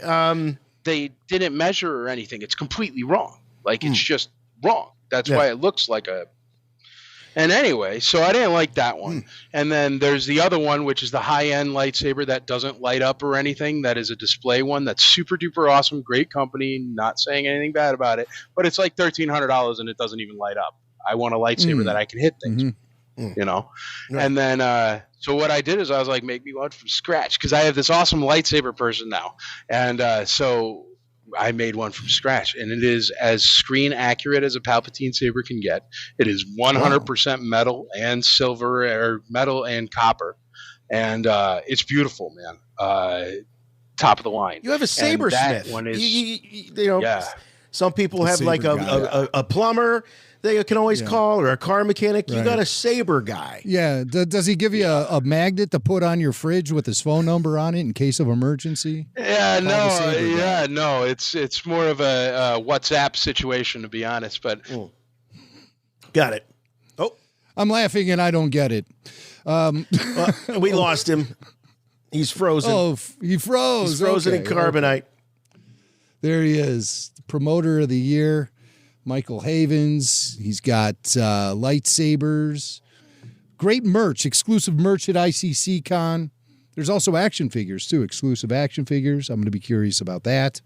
They didn't measure or anything. It's completely wrong. Like, it's just wrong. That's why it looks like a... And anyway, so I didn't like that one. And then there's the other one, which is the high-end lightsaber that doesn't light up or anything. That is a display one that's super duper awesome, great company, not saying anything bad about it. But it's like $1,300 and it doesn't even light up. I want a lightsaber that I can hit things with. And then so what I did is I was like, make me one from scratch, because I have this awesome lightsaber person now. And so I made one from scratch, and it is as screen accurate as a Palpatine saber can get. It is 100% metal and silver, or metal and copper, and it's beautiful, man. Top of the line. You have a sabersmith. That one is, Some people have like a plumber they can always call, or a car mechanic. You got a saber guy. Yeah. Does he give you a magnet to put on your fridge with his phone number on it in case of emergency? Yeah, no. It's more of a WhatsApp situation, to be honest. But got it. Oh, I'm laughing and I don't get it. We lost him. He's frozen. Oh, he froze. He's frozen in carbonite. There he is, promoter of the year. Michael Havens. He's got lightsabers. Great merch, exclusive merch at ICC Con. There's also action figures, too, exclusive action figures. I'm going to be curious about that.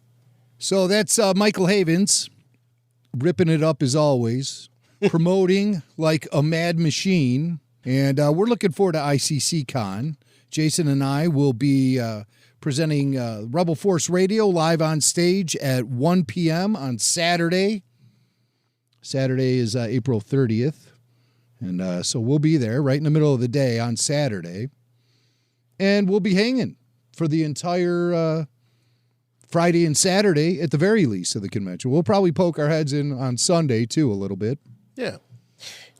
So that's Michael Havens, ripping it up as always, promoting like a mad machine. And we're looking forward to ICC Con. Jason and I will be presenting Rebel Force Radio live on stage at 1 p.m. on Saturday. Saturday is April 30th. And so we'll be there right in the middle of the day on Saturday. And we'll be hanging for the entire Friday and Saturday at the very least of the convention. We'll probably poke our heads in on Sunday, too, a little bit. Yeah.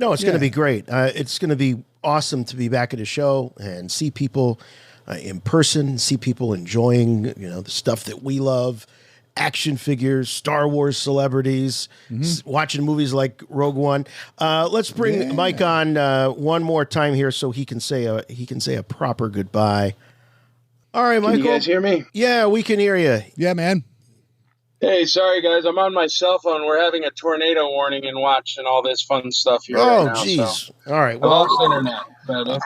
No, it's going to be great. It's going to be awesome to be back at a show and see people in person, see people enjoying, the stuff that we love. Action figures, Star Wars celebrities, watching movies like Rogue One. Let's bring Mike on one more time here so he can say a proper goodbye. All right, Michael. Can you guys hear me? Yeah, we can hear you. Yeah, man. Hey, sorry guys, I'm on my cell phone. We're having a tornado warning in Watch and all this fun stuff here. Oh, right now, jeez. So. All right. Well, I lost internet, but if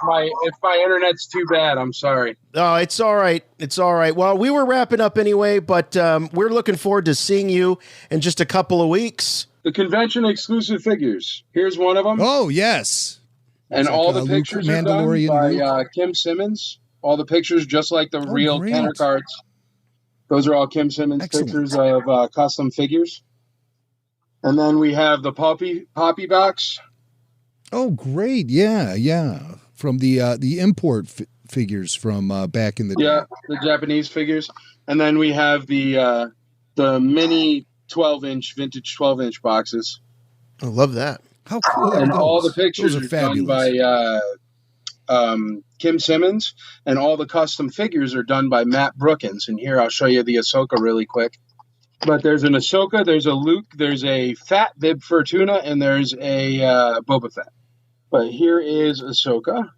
my internet's too bad, I'm sorry. Oh, it's all right. It's all right. Well, we were wrapping up anyway, but we're looking forward to seeing you in just a couple of weeks. The convention exclusive figures. Here's one of them. Oh, yes. And It's all like, the pictures are done by Kim Simmons. All the pictures, just like the real great. Kenner cards. Those are all Kim Simmons pictures of custom figures. And then we have the Poppy box. Oh, great. Yeah. From the import figures from back in the day. Yeah, the Japanese figures. And then we have the mini 12-inch, vintage 12-inch boxes. I love that. How cool And are all those? the pictures Those are fabulous. done by Kim Simmons, and all the custom figures are done by Matt Brookins. And here I'll show you the Ahsoka really quick. But there's an Ahsoka, there's a Luke, there's a Fat Bib Fortuna, and there's a Boba Fett. But here is Ahsoka.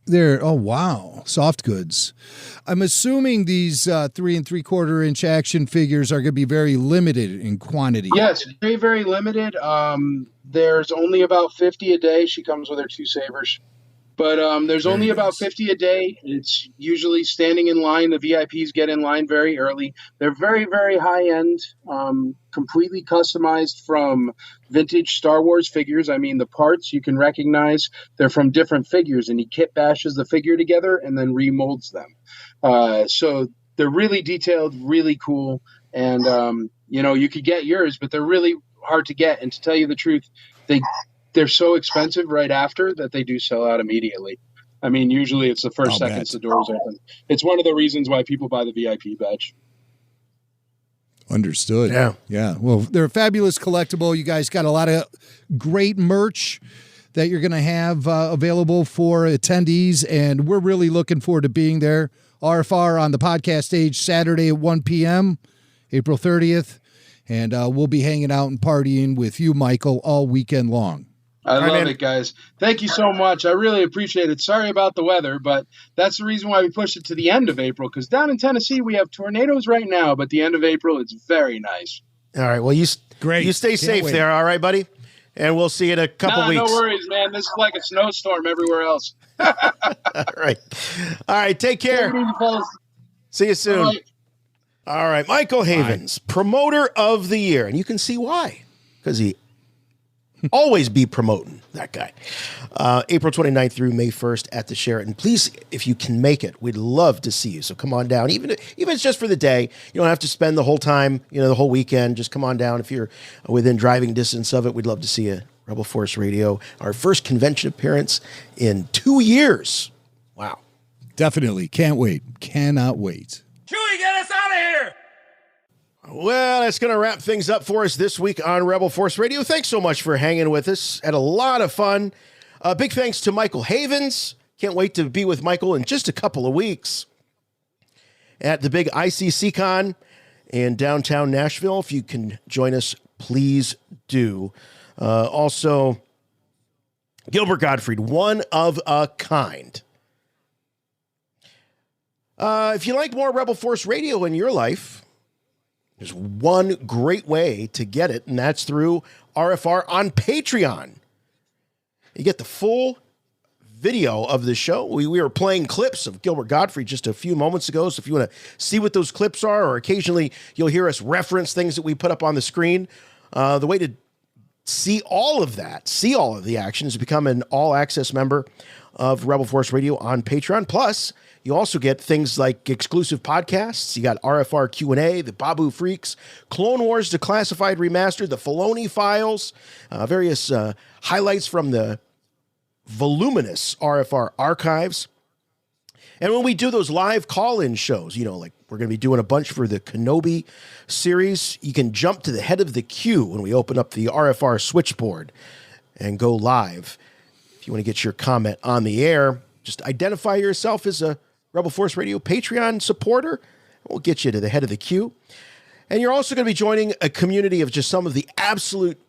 There. Oh, wow. Soft goods. I'm assuming these 3 3/4-inch action figures are going to be very limited in quantity. Yes, very, very limited. There's only about 50 a day. She comes with her 2 sabers. But there's only about 50 a day. It's usually standing in line. The VIPs get in line very early. They're very, very high-end, completely customized from vintage Star Wars figures. I mean, the parts you can recognize, they're from different figures, and he kit bashes the figure together and then remolds them. So they're really detailed, really cool. And, you could get yours, but they're really hard to get. And to tell you the truth, they're so expensive right after that they do sell out immediately. I mean, usually it's the first seconds the doors open. It's one of the reasons why people buy the VIP badge. Understood. Yeah. Well, they're a fabulous collectible. You guys got a lot of great merch that you're going to have available for attendees, and we're really looking forward to being there. RFR on the podcast stage Saturday at 1 p.m., April 30th, and we'll be hanging out and partying with you, Michael, all weekend long. I love it, guys. Thank you so much. I really appreciate it. Sorry about the weather, but that's the reason why we pushed it to the end of April, because down in Tennessee, we have tornadoes right now, but the end of April, it's very nice. All right. Well, you stay safe there, all right, buddy? And we'll see you in a couple weeks. No worries, man. This is like a snowstorm everywhere else. All right. All right. Take care. See you soon. Bye. All right. Michael Havens, promoter of the year. And you can see why. Because he always be promoting that guy. April 29th through May 1st at the Sheraton. Please, if you can make it, we'd love to see you. So come on down. Even if it's just for the day, you don't have to spend the whole time, the whole weekend. Just come on down. If you're within driving distance of it, we'd love to see you. Rebel Force Radio, our first convention appearance in 2 years. Wow. Definitely. Can't wait. Cannot wait. Chewie, get us out of here! Well, that's going to wrap things up for us this week on Rebel Force Radio. Thanks so much for hanging with us. Had a lot of fun. Big thanks to Michael Havens. Can't wait to be with Michael in just a couple of weeks at the big ICC Con in downtown Nashville. If you can join us, please do. Also, Gilbert Gottfried, one of a kind. If you like more Rebel Force Radio in your life, there's one great way to get it, and that's through RFR on Patreon. You get the full video of the show. We were playing clips of Gilbert Gottfried just a few moments ago, so if you want to see what those clips are, or occasionally you'll hear us reference things that we put up on the screen, the way to see all of that, see all of the action, is to become an all-access member of Rebel Force Radio on Patreon. Plus, you also get things like exclusive podcasts. You got RFR Q&A, the Babu Freaks, Clone Wars Declassified Remastered, the Filoni Files, various highlights from the voluminous RFR archives. And when we do those live call-in shows, you know, like we're going to be doing a bunch for the Kenobi series, you can jump to the head of the queue when we open up the RFR switchboard and go live. If you want to get your comment on the air, just identify yourself as a Rebel Force Radio Patreon supporter. We'll get you to the head of the queue. And you're also going to be joining a community of just some of the absolute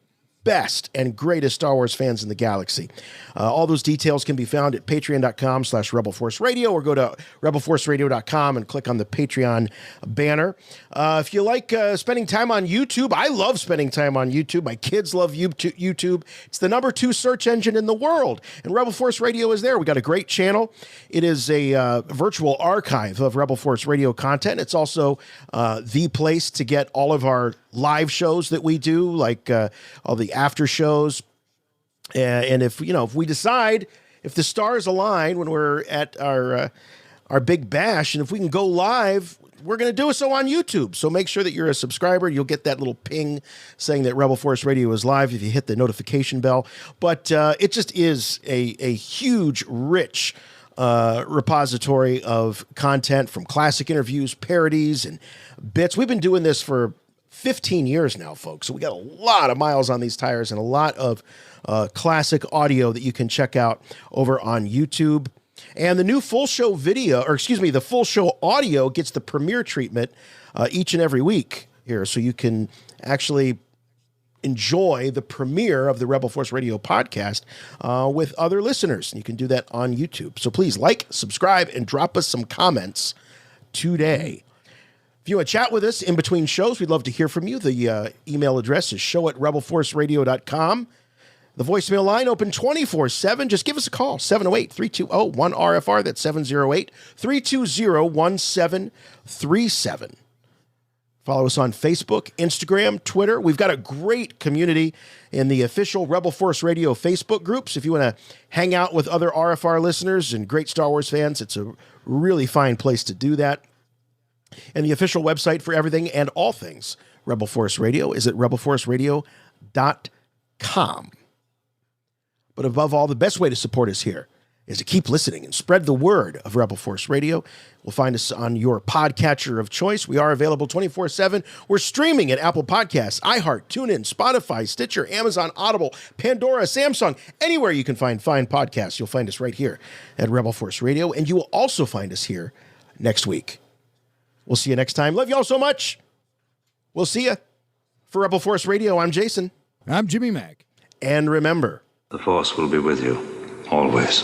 best and greatest Star Wars fans in the galaxy. All those details can be found at patreon.com/rebelforceradio, or go to rebelforceradio.com and click on the Patreon banner. If you like spending time on YouTube, I love spending time on YouTube. My kids love YouTube. It's the #2 search engine in the world, and Rebel Force Radio is there. We got a great channel. It is a virtual archive of Rebel Force Radio content. It's also the place to get all of our live shows that we do, like all the after shows. And if we decide, if the stars align when we're at our big bash, and if we can go live, we're going to do so on YouTube. So make sure that you're a subscriber. You'll get that little ping saying that Rebel Force Radio is live if you hit the notification bell. But it just is a huge, rich repository of content, from classic interviews, parodies, and bits. We've been doing this for 15 years now, folks. So we got a lot of miles on these tires and a lot of classic audio that you can check out over on YouTube. And the new full show the full show audio gets the premiere treatment each and every week here. So you can actually enjoy the premiere of the Rebel Force Radio podcast with other listeners. And you can do that on YouTube. So please like, subscribe, and drop us some comments today. If you want to chat with us in between shows, we'd love to hear from you. The email address is show@rebelforceradio.com. The voicemail line open 24/7. Just give us a call, 708-320-1RFR. That's 708-320-1737. Follow us on Facebook, Instagram, Twitter. We've got a great community in the official Rebel Force Radio Facebook groups. If you want to hang out with other RFR listeners and great Star Wars fans, it's a really fine place to do that. And the official website for everything and all things Rebel Force Radio is at rebelforceradio.com. But above all, the best way to support us here is to keep listening and spread the word of Rebel Force Radio. We'll find us on your podcatcher of choice. We are available 24/7. We're streaming at Apple Podcasts, iHeart, TuneIn, Spotify, Stitcher, Amazon, Audible, Pandora, Samsung. Anywhere you can find fine podcasts, you'll find us right here at Rebel Force Radio. And you will also find us here next week. We'll see you next time. Love you all so much. We'll see you. For Rebel Force Radio, I'm Jason. I'm Jimmy Mac. And remember, The Force will be with you, always.